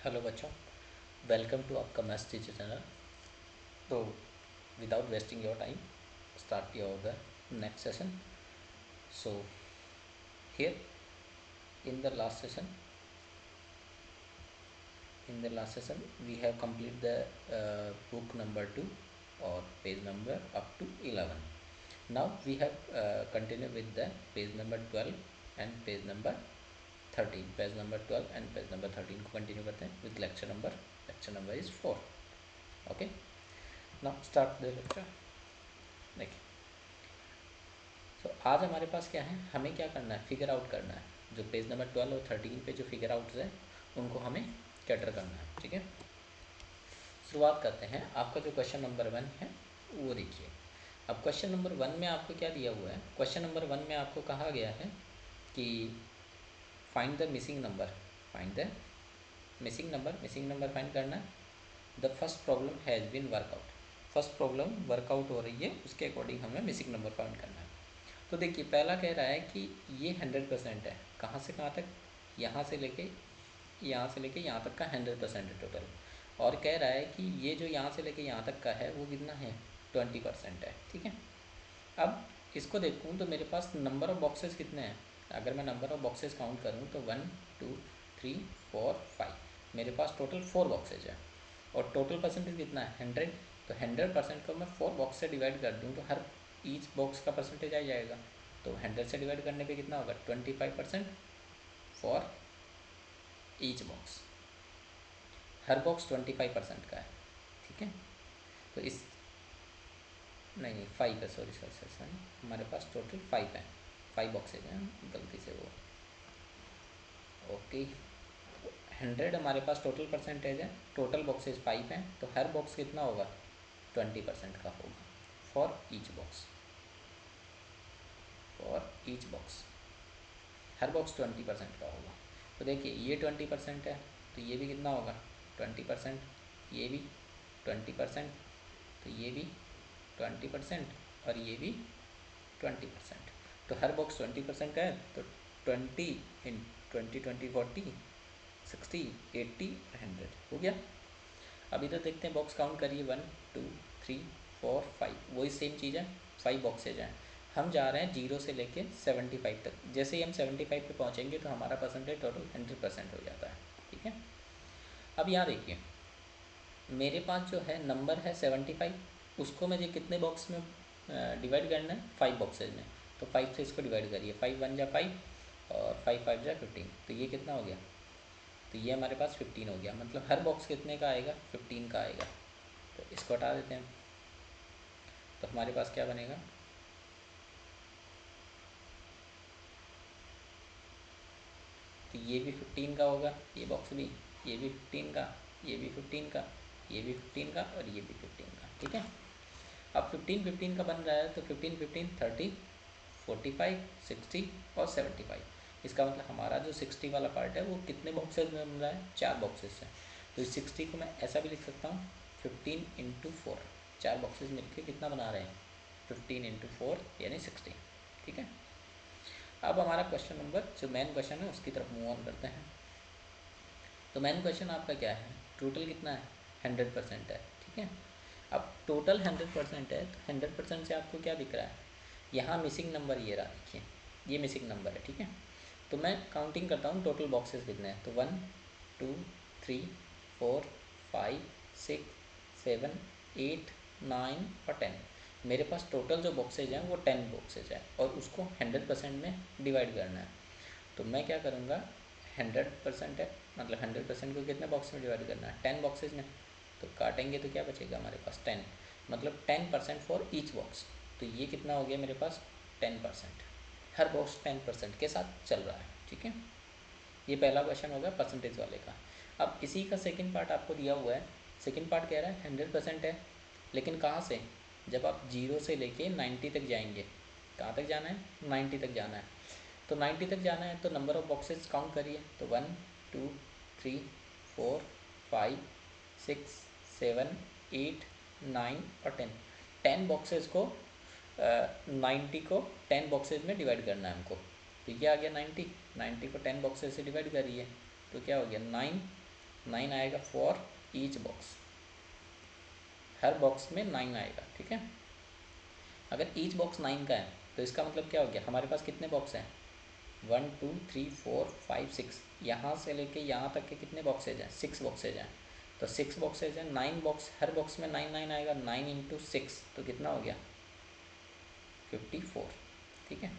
Hello बच्चों, welcome to आपका maths teacher channel. तो without wasting your time start your the next session. So here in the last session we have completed the book number 2 or page number up to 11. Now we have continued with the page number 12 and page number 13. Page number 12 and page number 13 को continue करते हैं with lecture number is 4. Okay, now start the lecture. देखिए, आज हमारे पास क्या है, हमें क्या करना है, फिगर आउट करना है। जो पेज नंबर 12 और 13 पे जो फिगर आउट्स है उनको हमें कैटर करना है। ठीक है, शुरुआत करते हैं। आपका जो क्वेश्चन नंबर 1 है वो देखिए। अब क्वेश्चन नंबर 1 में आपको क्या दिया हुआ है? क्वेश्चन नंबर 1 में आपको कहा गया है कि find the missing number. Missing number find करना है। The first problem has been work out. First problem work out हो रही है, उसके अकॉर्डिंग हमें मिसिंग नंबर फाइंड करना है। तो देखिए, पहला कह रहा है कि ये 100% है। कहाँ से कहाँ तक? यहाँ से लेके यहाँ तक का 100% है टोटल। और कह रहा है कि ये जो यहाँ से लेके यहाँ तक का है वो कितना है? 20% है। ठीक है, अब इसको देखूँ तो मेरे पास नंबर ऑफ़ बॉक्सेस कितने हैं? अगर मैं नंबर ऑफ़ बॉक्सेस काउंट करूँ तो 1 2 3 4 5, मेरे पास टोटल 4 बॉक्सेज है। और टोटल परसेंटेज कितना है? 100। तो 100% को मैं 4 बॉक्स से डिवाइड कर दूँ तो हर ईच बॉक्स का परसेंटेज आ जाएगा। तो 100 से डिवाइड करने पे कितना होगा? 25% for each box. Her box 25% का है। ठीक है, तो इस नहीं 5 है, सॉरी हमारे पास टोटल 5 है, 5 बॉक्सेज हैं, गलती से वो। ओके, 100 हमारे पास टोटल परसेंटेज है, टोटल बॉक्सेज 5 हैं, तो हर बॉक्स कितना होगा? 20% का होगा for each box. Her box 20% का होगा। तो देखिए, ये 20% है तो ये भी कितना होगा? 20%। ये भी 20%, तो ये भी 20% और ये भी 20%। तो हर बॉक्स 20% का है, तो 20 इन 20 40 60 80 100 हो गया। अभी तो देखते हैं, बॉक्स काउंट करिए। 1 2 3 4 5, वही सेम चीज़ है, 5 बॉक्सेज हैं। हम जा रहे हैं 0 से लेके 75 तक। जैसे ही हम 75 पे पहुंचेंगे तो हमारा परसेंटेज टोटल 100% हो जाता है। ठीक है, अब यहाँ देखिए, मेरे पास जो है नंबर है 75, उसको मुझे कितने बॉक्स में डिवाइड करना है? 5 बॉक्सेज में। तो 5 से इसको डिवाइड करिए। 5 1 जा 5 और 5 5 जा 15, तो ये कितना हो गया? तो ये हमारे पास 15 हो गया। मतलब हर बॉक्स कितने का आएगा? 15 का आएगा। तो इसको हटा देते हैं, तो हमारे पास क्या बनेगा? तो ये भी 15 का होगा, ये बॉक्स भी, ये भी 15 का, ये भी 15 का, ये भी 15 का और ये भी 15 का। ठीक है, अब 15 15 का बन रहा है, तो 15 15 30 45 60 और 75। इसका मतलब हमारा जो 60 वाला पार्ट है वो कितने बॉक्सेस में बन रहा है? 4 बॉक्सेस से। तो इस 60 को मैं ऐसा भी लिख सकता हूँ, 15 इंटू 4। 4 बॉक्सेस मिलके कितना बना रहे हैं? 15 इंटू 4 यानी 60। ठीक है, अब हमारा क्वेश्चन नंबर, जो मेन क्वेश्चन है उसकी तरफ मूव ऑन करते हैं। तो मेन क्वेश्चन आपका क्या है? टोटल कितना है? 100% है। ठीक है, अब टोटल 100% है, तो 100% से आपको क्या दिख रहा है? यहाँ मिसिंग नंबर ये रहा, देखिए ये मिसिंग नंबर है। ठीक है, तो मैं काउंटिंग करता हूँ टोटल बॉक्सेस कितने हैं। तो 1 2 3 4 5 6 7 8 9 और 10। मेरे पास टोटल जो बॉक्सेज हैं वो 10 बॉक्सेज है और उसको 100% में डिवाइड करना है। तो मैं क्या करूँगा, 100% है, मतलब 100% को कितने बॉक्स में डिवाइड करना है? 10 बॉक्सेज में। तो काटेंगे तो क्या बचेगा हमारे पास? 10, मतलब 10% फॉर ईच बॉक्स। तो ये कितना हो गया मेरे पास? 10%। हर बॉक्स 10% के साथ चल रहा है। ठीक है, ये पहला क्वेश्चन होगा परसेंटेज वाले का। अब इसी का सेकंड पार्ट आपको दिया हुआ है। सेकंड पार्ट कह रहा है 100% है, लेकिन कहाँ से? जब आप 0 से लेके 90 तक जाएंगे। कहाँ तक जाना है? 90 तक जाना है। तो 90 तक जाना है तो नंबर ऑफ़ बॉक्सेस काउंट करिए। तो 1 2 3 4 5 6 7 8 9 और 10। 10 बॉक्सेस को 90 को 10 बॉक्सेस में डिवाइड करना है हमको। तो ये आ गया 90 को 10 बॉक्सेस से डिवाइड करिए, तो क्या हो गया? 9 9 आएगा for each box, her box में 9 आएगा, ठीक है। अगर ईच बॉक्स 9 का है तो इसका मतलब क्या हो गया, हमारे पास कितने बॉक्स हैं, 1 2 3 4 5 6, यहाँ से लेके यहाँ तक के कितने बॉक्सेज हैं, 6 बॉक्सेज हैं। तो 6 बॉक्सेज हैं, 9 बॉक्स, हर बॉक्स में 9 9 आएगा, 9 इंटू 6 तो कितना हो गया 54, ठीक है।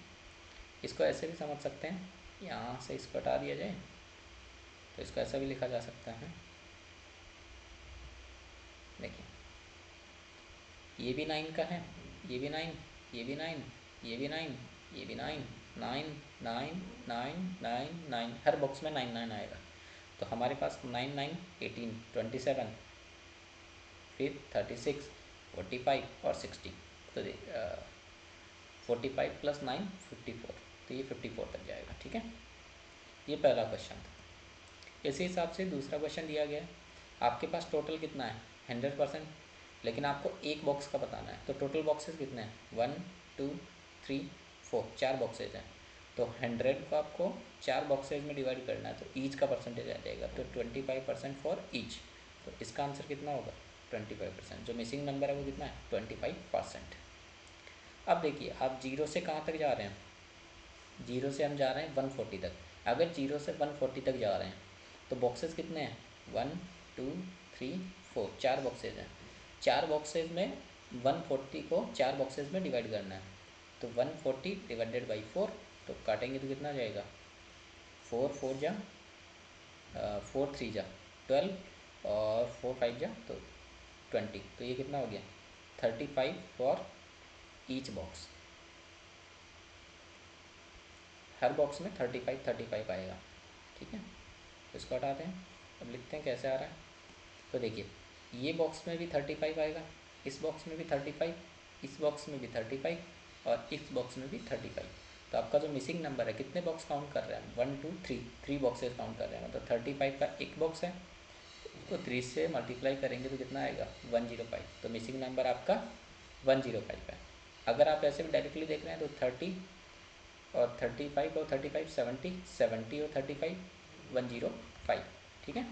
इसको ऐसे भी समझ सकते हैं, यहाँ से इसको हटा दिया जाए तो इसको ऐसा भी लिखा जा सकता है, देखिए ये भी 9 का है, ये भी 9, ये भी 9, ये भी 9, ये भी 9, 9 9 9 9 9, हर बॉक्स में 9 9 आएगा। तो हमारे पास 9 9 18 27, फिर 36 45 और 60, तो 45 प्लस 9 54, तो ये 54 तक जाएगा, ठीक है। ये पहला क्वेश्चन था। इसी हिसाब से दूसरा क्वेश्चन दिया गया है, आपके पास टोटल कितना है 100%, लेकिन आपको एक बॉक्स का बताना है। तो टोटल बॉक्सेस कितने हैं 1 2 3 4, 4 बॉक्सेज हैं। तो 100 को आपको 4 बॉक्सेज में डिवाइड करना है, तो ईच का परसेंटेज आ जाएगा, तो 25% फॉर ईच। तो इसका आंसर कितना होगा 25%। जो मिसिंग नंबर है वो कितना है 25%। अब देखिए आप जीरो से कहाँ तक जा रहे हैं, जीरो से हम जा रहे हैं 140 तक। अगर जीरो से 140 तक जा रहे हैं तो बॉक्सेस कितने हैं 1 2 3 4, 4 बॉक्सेज हैं। 4 बॉक्सेज में 140 को 4 बॉक्सेज में डिवाइड करना है, तो 140 डिवाइडेड बाई 4, तो काटेंगे तो कितना जाएगा 4 4 जा 4 3 जा 12 और 4 5 जा तो 20, तो ये कितना हो गया 35 for each box. Her box में 35 आएगा, ठीक है। तो इसको हटाते हैं, अब लिखते हैं कैसे आ रहा है। तो देखिए ये बॉक्स में भी 35 आएगा, इस बॉक्स में भी 35, इस बॉक्स में भी 35 और इस बॉक्स में भी 35। तो आपका जो मिसिंग नंबर है, कितने बॉक्स काउंट कर रहे हैं 1 2 3, 3 बॉक्सेस काउंट कर रहे हैं। मतलब 35 का एक बॉक्स है, उसको 3 से मल्टीप्लाई करेंगे तो कितना आएगा 105। तो मिसिंग नंबर आपका 105 है। अगर आप ऐसे भी डायरेक्टली देख रहे हैं तो 30 और 35 और 35 70, 70 और 35 105, ठीक है।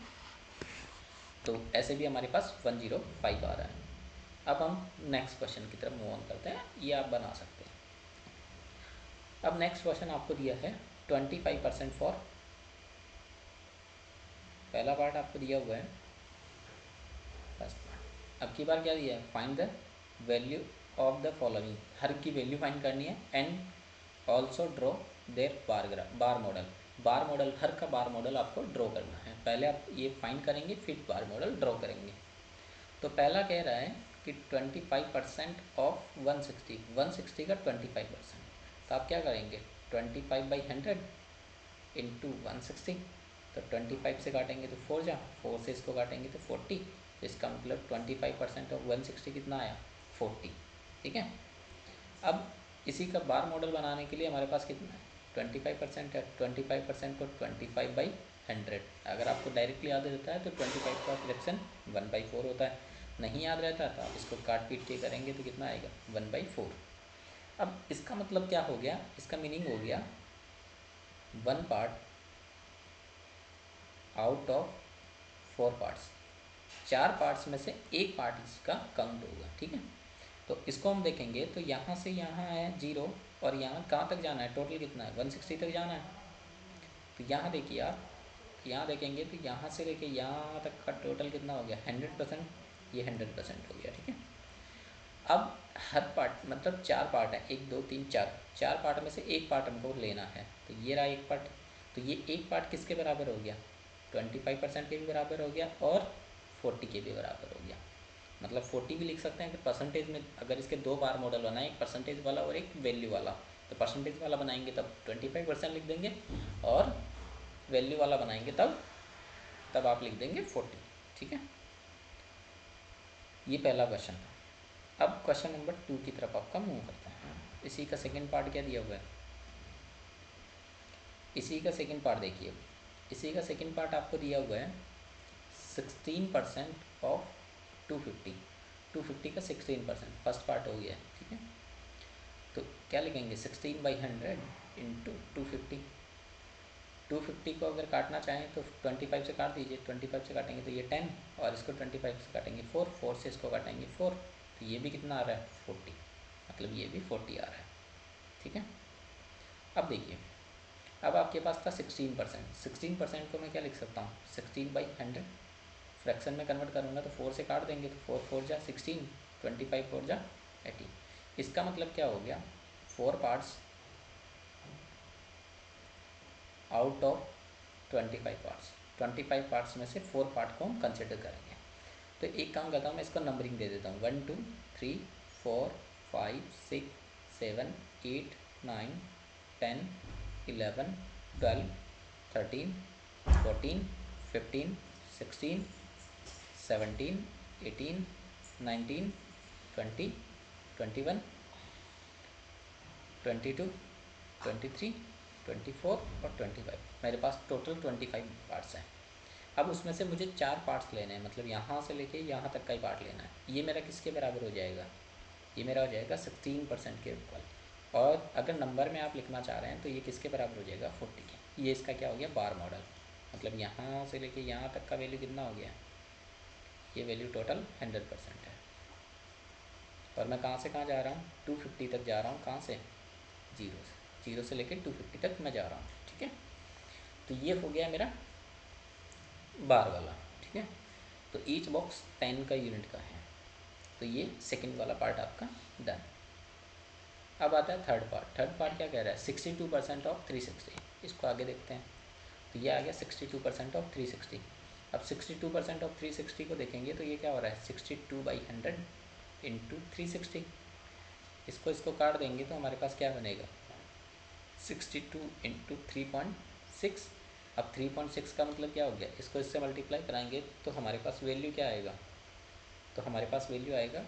तो ऐसे भी हमारे पास 105 आ रहा है। अब हम नेक्स्ट क्वेश्चन की तरफ मूव ऑन करते हैं, ये आप बना सकते हैं। अब नेक्स्ट क्वेश्चन आपको दिया है 25% फॉर, पहला पार्ट आपको दिया हुआ है फर्स्ट पार्ट। अब की बार क्या दिया है, find the value of the following, हर की वैल्यू फाइंड करनी है, and also draw their bar model. Bar model, हर का बार मॉडल आपको ड्रॉ करना है। पहले आप ये फाइंड करेंगे फिर बार मॉडल ड्रॉ करेंगे। तो पहला कह रहा है कि 25% ऑफ 160, 160 का 25%। तो आप क्या करेंगे 25/100 इंटू 160, तो 25 से काटेंगे तो 4 जा, 4 से इसको काटेंगे तो 40, तो इसका मतलब 25% ऑफ 160 कितना आया 40, ठीक है। अब इसी का बार मॉडल बनाने के लिए हमारे पास कितना है 25% है, 25% को 25/100। अगर आपको डायरेक्टली याद रहता है तो 25 का फ्रैक्शन 1/4 होता है, नहीं याद रहता तो आप इसको काट पीट के करेंगे तो कितना आएगा 1/4। अब इसका मतलब क्या हो गया, इसका मीनिंग हो गया 1 part out of 4 parts, 4 parts में से एक पार्ट इसका काउंट होगा, ठीक है। तो इसको हम देखेंगे तो यहाँ से यहाँ है 0 और यहाँ कहाँ तक जाना है, टोटल कितना है 160 तक जाना है। तो यहाँ देखिए आप, यहाँ देखेंगे तो यहाँ से लेके यहाँ तक का टोटल कितना हो गया 100%, ये 100% हो गया, ठीक है। अब हर पार्ट मतलब 4 पार्ट है, 1 2 3 4, 4 पार्ट में से एक पार्ट हमको लेना है। तो ये रहा एक पार्ट, तो ये एक पार्ट किसके बराबर हो गया 25% के भी बराबर हो गया और 40 के भी बराबर हो गया। मतलब 40 भी लिख सकते हैं कि परसेंटेज में, अगर इसके दो बार मॉडल बनाए, एक परसेंटेज वाला और एक वैल्यू वाला, तो परसेंटेज वाला बनाएंगे तब 25% लिख देंगे और वैल्यू वाला बनाएंगे तब आप लिख देंगे 40, ठीक है। ये पहला क्वेश्चन था। अब क्वेश्चन नंबर 2 की तरफ आपका मूव करते हैं। इसी का सेकेंड पार्ट क्या दिया हुआ है, इसी का सेकेंड पार्ट देखिए, इसी का सेकेंड पार्ट आपको दिया हुआ है 16% ऑफ 250, 250 का 16%, फर्स्ट पार्ट हो गया है, ठीक है। तो क्या लिखेंगे 16/100 इंटू 250, 250 को अगर काटना चाहें तो 25 से काट दीजिए, 25 से काटेंगे तो ये 10, और इसको 25 से काटेंगे 4, 4 से इसको काटेंगे 4, तो ये भी कितना आ रहा है 40, मतलब ये भी 40 आ रहा है। ठीक है, अब देखिए, अब आपके पास था 16%, 16% को मैं क्या लिख सकता हूँ, 16/100, फ्रैक्शन में कन्वर्ट करूँगा तो 4 से काट देंगे तो 4 4 जा 16, 25 4 जा 18। इसका मतलब क्या हो गया, 4 parts out of 25 parts, 25 parts में से 4 पार्ट को हम कंसिडर करेंगे। तो एक काम करता हूँ, मैं इसको नंबरिंग दे देता हूँ, 1 2 3 4 5 6 7 8 9 10 11 12 13 14 15 16 17 18 19 20 21 22 23 24 और 25, मेरे पास टोटल 25 पार्ट्स हैं। अब उसमें से मुझे 4 पार्ट्स लेने हैं, मतलब यहाँ से लेके यहाँ तक का ही पार्ट लेना है। ये मेरा किसके बराबर हो जाएगा, ये मेरा हो जाएगा 16% के इक्वल। और अगर नंबर में आप लिखना चाह रहे हैं तो ये किसके बराबर हो जाएगा 40 के। ये इसका क्या हो गया, बार मॉडल, मतलब यहाँ से लेके यहाँ तक का वैल्यू कितना हो गया, ये वैल्यू टोटल 100% है। और मैं कहाँ से कहाँ जा रहा हूँ, 250 तक जा रहा हूँ, कहाँ से, जीरो से लेकर 250 तक मैं जा रहा हूँ। ठीक है, तो ये हो गया मेरा बार वाला। ठीक है, तो ईच बॉक्स 10 का यूनिट का है, तो ये सेकंड वाला पार्ट आपका डन। अब आता है थर्ड पार्ट। थर्ड पार्ट क्या कह रहा है, 62% ऑफ 360, इसको आगे देखते हैं। तो ये आ गया 62% ऑफ 360। अब 62% ऑफ 360 को देखेंगे तो ये क्या हो रहा है, 62/100 इंटू 360। इसको काट देंगे तो हमारे पास क्या बनेगा, 62 इंटू 3.6। अब 3.6 का मतलब क्या हो गया, इसको इससे मल्टीप्लाई कराएंगे तो हमारे पास वैल्यू क्या आएगा, तो हमारे पास वैल्यू आएगा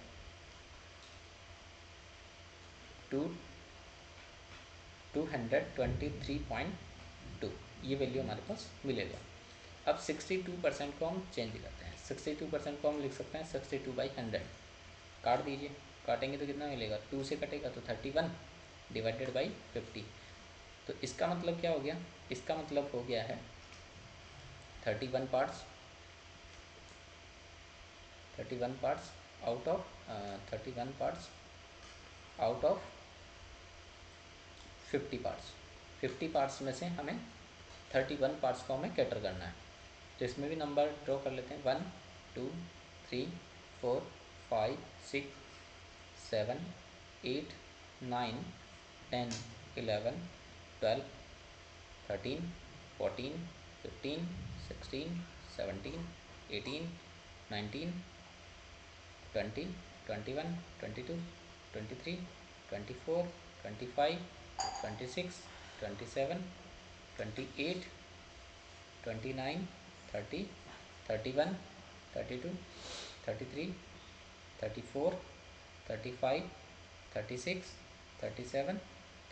223.2, ये वैल्यू हमारे पास मिलेगा। अब 62% को हम चेंज करते हैं, 62% को हम लिख सकते हैं 62/100। काट दीजिए, काटेंगे तो कितना मिलेगा, 2 से कटेगा तो 31 डिवाइडेड बाई 50। तो इसका मतलब क्या हो गया, इसका मतलब हो गया है 31 parts, 31 parts out of 31 parts out of 50 parts. 50 parts में से हमें 31 पार्ट्स को हमें कैटर करना है। तो इसमें भी नंबर ड्रॉ कर लेते हैं, 1 2 3 4 5 6 7 8 9 10 11 12 13 14 15 16 17 18 19 20 21 22 23 24 25 26 27 28 29 30 31 32 33 34 35 36 37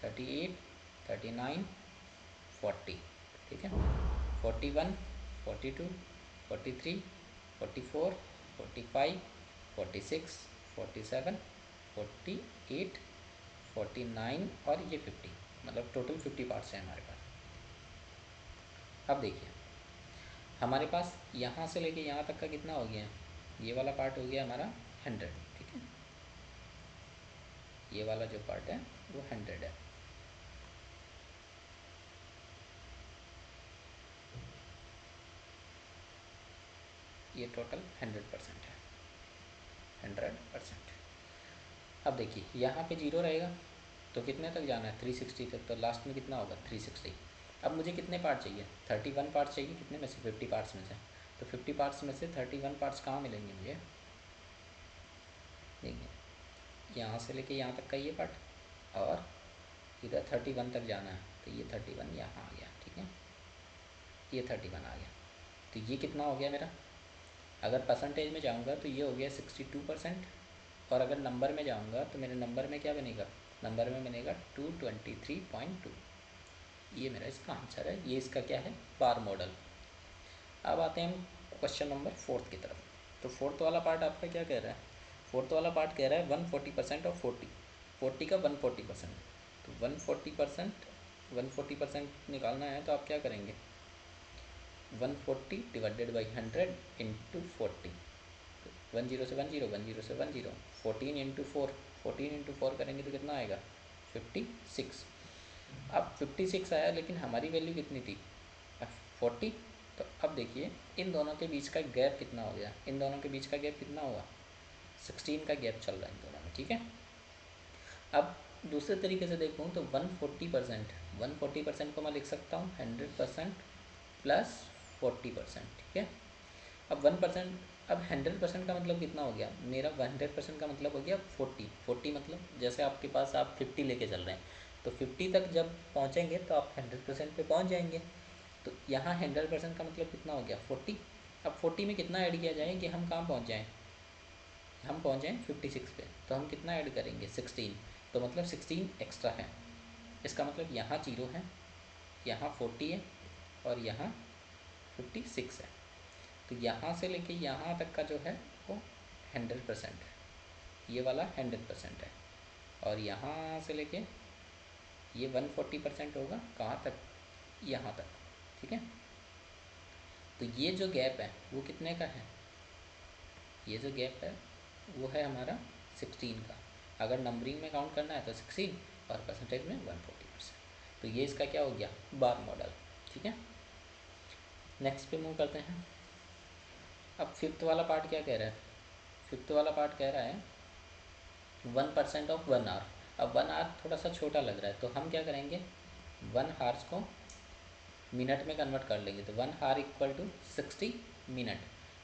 38 39 40। ठीक है, 41 42 43 44 45 46 47 48 49 और ये 50, मतलब टोटल 50 पार्ट्स हैं हमारे पास। अब देखिए, हमारे पास यहाँ से लेके यहाँ तक का कितना हो गया, ये वाला पार्ट हो गया हमारा 100। ठीक है, ये वाला जो पार्ट है वो 100 है। ये टोटल 100% है, 100%। अब देखिए, यहाँ पे 0 रहेगा तो कितने तक जाना है, 360 तक, तो लास्ट में कितना होगा 360। अब मुझे कितने पार्ट चाहिए, 31 पार्ट्स चाहिए, कितने में से, 50 पार्ट्स में से। तो 50 पार्ट्स में से 31 पार्ट्स कहाँ मिलेंगे मुझे, देखिए यहाँ से लेके यहाँ तक का ये पार्ट, और इधर 31 तक जाना है तो ये 31 यहाँ आ गया। ठीक है, ये 31 आ गया। तो ये कितना हो गया मेरा, अगर परसेंटेज में जाऊँगा तो ये हो गया 62%, और अगर नंबर में जाऊँगा तो मेरे नंबर में क्या बनेगा, नंबर में बनेगा 223.2। ये मेरा इसका आंसर है, ये इसका क्या है, बार मॉडल। अब आते हैं हम क्वेश्चन नंबर 4 की तरफ। तो 4 वाला पार्ट आपका क्या कह रहा है, 4 वाला पार्ट कह रहा है 140% ऑफ 40, 40 का 140%। तो 140% 140% निकालना है तो आप क्या करेंगे, 140 डिवाइडेड बाई 100 इंटू 40, 10 से 10, 10 से 10, 14 इंटू 4, 14 इंटू 4 करेंगे तो कितना आएगा 56। अब 56 आया, लेकिन हमारी वैल्यू कितनी थी 40। तो अब देखिए इन दोनों के बीच का गैप कितना हो गया, इन दोनों के बीच का गैप कितना हुआ 16 का गैप चल रहा है इन दोनों में, ठीक है। अब दूसरे तरीके से देखूँ तो 140%, 140% को मैं लिख सकता हूँ 100% प्लस 40%, ठीक है। अब 1%, अब 100% का मतलब कितना हो गया मेरा, 100% का मतलब हो गया 40 मतलब जैसे आपके पास आप 50 लेके चल रहे हैं, तो 50 तक जब पहुँचेंगे तो आप 100% पे पहुँच जाएंगे। तो यहाँ 100% का मतलब कितना हो गया 40। अब 40 में कितना ऐड किया जाए कि हम कहाँ पहुँच जाएँ, हम पहुँच जाएँ 56 पे, तो हम कितना ऐड करेंगे 16, तो मतलब 16 एक्स्ट्रा है। इसका मतलब यहाँ 0 है, यहाँ 40 है और यहाँ 56 है। तो यहाँ से लेके यहाँ तक का जो है वो 100%, ये वाला 100% है, और यहाँ से लेके ये 140% होगा कहाँ तक, यहाँ तक, ठीक है। तो ये जो गैप है वो कितने का है, ये जो गैप है वो है हमारा 16 का। अगर नंबरिंग में काउंट करना है तो 16 और परसेंटेज में 140%। तो ये इसका क्या हो गया बार मॉडल, ठीक है। नेक्स्ट पे मूव करते हैं। अब फिफ्थ वाला पार्ट क्या कह रहा है, फिफ्थ वाला पार्ट कह रहा है 1% ऑफ 1 आवर। अब 1 आवर थोड़ा सा छोटा लग रहा है, तो हम क्या करेंगे 1 आवर्स को मिनट में कन्वर्ट कर लेंगे। तो 1 आवर इक्वल टू 60 मिनट।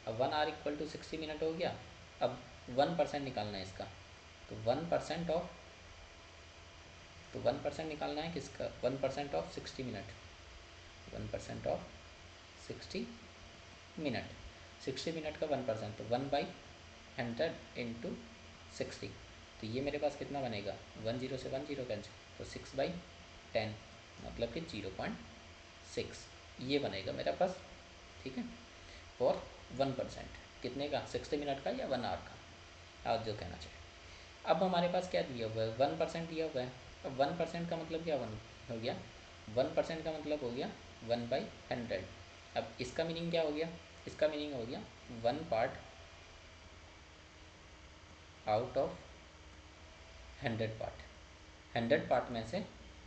अब 1 आवर इक्वल टू 60 मिनट हो गया। अब 1% निकालना है इसका, तो 1% ऑफ, तो 1% निकालना है किसका, 1% of 60 minute, 1% of 60 minute, 60 minute का 1%, तो 1/100 इंटू 60। तो ये मेरे पास कितना बनेगा 10 से 10 कैंसिल, तो 6/10 मतलब कि 0.6 ये बनेगा मेरे पास, ठीक है। और 1% कितने का 60 मिनट का या 1 आवर का, आप जो कहना चाहिए। अब हमारे पास क्या दिया हुआ है 1% दिया हुआ है। अब 1% का मतलब क्या हो गया, 1% का मतलब हो गया 1/100। अब इसका मीनिंग क्या हो गया, इसका मीनिंग हो गया 1 part out of 100 part. 100 part में से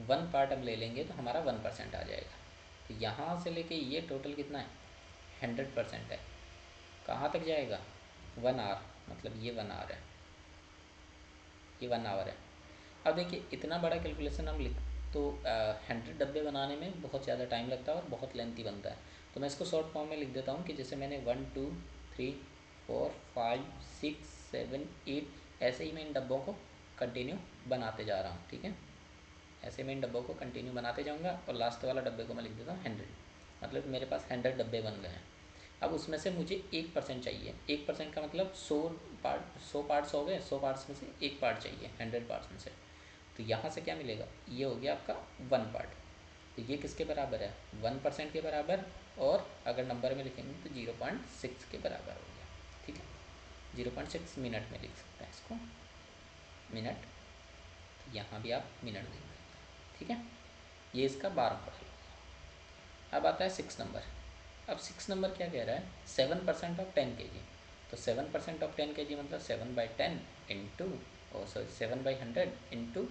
1 पार्ट हम ले लेंगे तो हमारा 1% आ जाएगा। तो यहाँ से लेके ये टोटल कितना है 100% है, कहाँ तक जाएगा 1 आवर, मतलब ये 1 आवर है, ये 1 आवर है। अब देखिए इतना बड़ा कैलकुलेशन हम लिख तो 100 डब्बे बनाने में बहुत ज़्यादा टाइम लगता है और बहुत लेंथी बनता है। तो मैं इसको शॉर्ट फॉर्म में लिख देता हूँ कि जैसे मैंने 1 2 3 4 5 6 7 8 ऐसे ही मैं इन डब्बों को कंटिन्यू बनाते जा रहा हूँ, ठीक है। ऐसे मैं इन डब्बों को कंटिन्यू बनाते जाऊँगा और लास्ट वाला डब्बे को मैं लिख देता हूँ 100, मतलब मेरे पास 100 डब्बे बन गए हैं। अब उसमें से मुझे 1% चाहिए, 1% का मतलब 100 पार्ट्स हो गए, 100 पार्ट्स में से 1 पार्ट चाहिए 100 पार्ट्स में से। तो यहाँ से क्या मिलेगा, ये हो गया आपका 1 पार्ट। तो ये किसके बराबर है 1% के बराबर, और अगर नंबर में लिखेंगे तो 0.6 के बराबर हो गया, ठीक है। 0.6 मिनट में लिख सकते हैं इसको, मिनट। तो यहाँ भी आप मिनट देख सकते हैं, ठीक है। ये इसका 12 मॉडल हो गया। अब आता है 6 नंबर। अब 6 नंबर क्या कह रहा है 7% ऑफ 10 kg। तो 7% ऑफ 10 kg मतलब 7/10 इंटू, और सॉरी 7/100 इंटू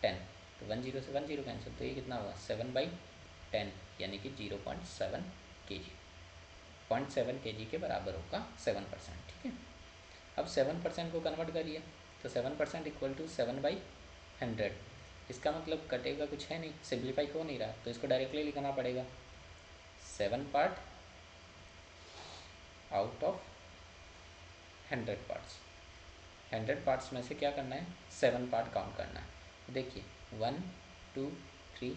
10। तो 10 से 10 कैंसिल, तो ये कितना हुआ 7/10 यानी कि 0.7 kg, 0.7 kg के बराबर होगा 7%, ठीक है। अब 7% को कन्वर्ट करिए, तो 7% इक्वल टू 7/100। इसका मतलब कटेगा कुछ है नहीं, सिंप्लीफाई हो नहीं रहा, तो इसको डायरेक्टली लिखना पड़ेगा 7 part out of 100 parts. 100 parts में से क्या करना है 7 पार्ट काउंट करना है। तो देखिए 1 2 3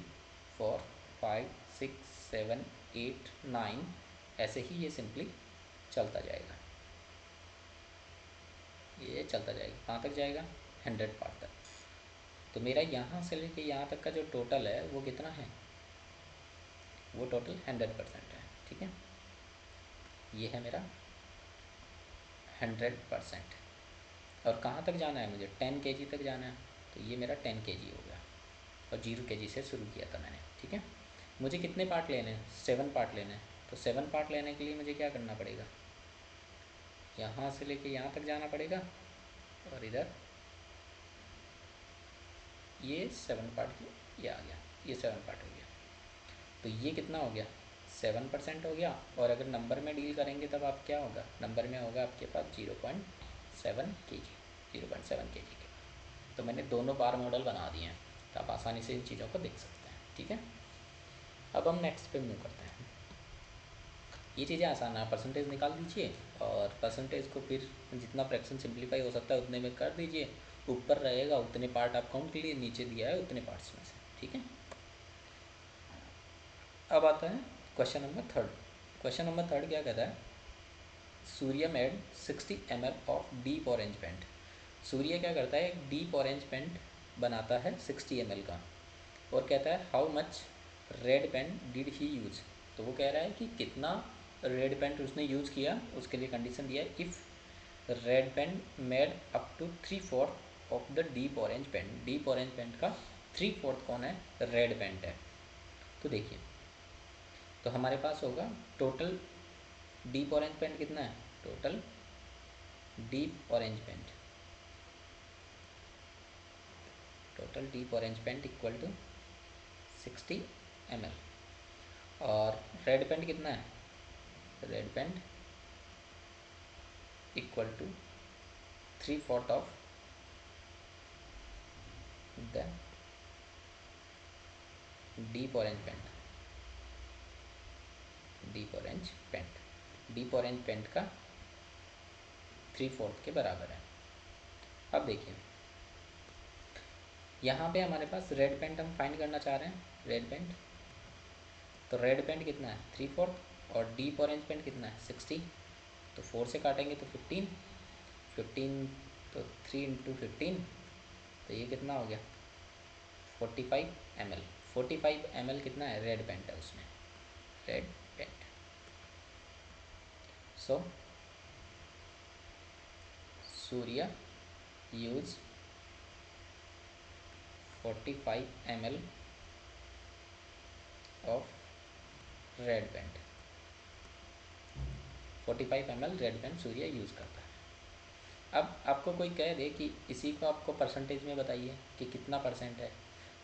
4 5 6 7 8 9 ऐसे ही ये सिंपली चलता जाएगा, ये चलता जाएगा कहाँ तक जाएगा 100 पार्ट तक। तो मेरा यहाँ से लेके यहाँ तक का जो टोटल है वो कितना है, वो टोटल 100% है, ठीक है। ये है मेरा 100%। और कहाँ तक जाना है मुझे 10 kg तक जाना है, तो ये मेरा 10 kg हो गया, और 0 kg से शुरू किया था मैंने, ठीक है। मुझे कितने पार्ट लेने हैं? 7 पार्ट लेने हैं। तो 7 पार्ट लेने के लिए मुझे क्या करना पड़ेगा? यहाँ से लेके यहाँ तक जाना पड़ेगा, और इधर ये 7 पार्ट, ये आ गया, ये 7 पार्ट हो गया। तो ये कितना हो गया? 7% हो गया। और अगर नंबर में डील करेंगे तब आप क्या होगा? नंबर में होगा आपके पास 0.7 kg, 0.7 kg के। तो मैंने दोनों बार मॉडल बना दिए हैं, तो आप आसानी से इन चीज़ों को देख सकते हैं, ठीक है। अब हम नेक्स्ट पे मूव करते हैं। ये चीज़ें आसान है, परसेंटेज निकाल दीजिए और परसेंटेज को फिर जितना फ्रैक्शन सिंप्लीफाई हो सकता है उतने में कर दीजिए। ऊपर रहेगा उतने पार्ट आप काउंट कीजिए, नीचे दिया है उतने पार्ट्स में से, ठीक है। अब आता है क्वेश्चन नंबर 3। क्वेश्चन नंबर 3 क्या कहता है? Surya made 60 ml of deep orange paint. Surya क्या करता है? एक डीप ऑरेंज पेंट बनाता है 60 ml का, और कहता है how much red paint did he use. तो वो कह रहा है कि कितना रेड पेंट उसने यूज़ किया, उसके लिए कंडीशन दिया है if red paint made up to 3/4 of the deep orange paint. Deep orange paint का 3/4 कौन है? रेड पेंट है। तो देखिए, तो हमारे पास होगा टोटल डीप ऑरेंज पेंट कितना है? Total deep orange paint, total deep orange paint equal to 60 ml। और रेड पेंट कितना है? Red paint equal to 3/4 of the deep orange paint. Deep orange paint, deep orange paint का 3/4 के बराबर है। अब देखिए, यहाँ पे हमारे पास रेड पेंट हम फाइंड करना चाह रहे हैं। रेड पेंट, तो रेड पेंट कितना है? 3/4, और डीप ऑरेंज पेंट कितना है? 60। तो 4 से काटेंगे तो 15, 15 तो 3 इंटू 15, तो ये कितना हो गया? 45 ml। 45 ml कितना है? रेड पेंट है उसमें, red paint. So Surya use 45 ml of red paint. 45 ml red paint Surya use करता है। अब आपको कोई कह दे कि इसी को आपको परसेंटेज में बताइए कि कितना परसेंट है,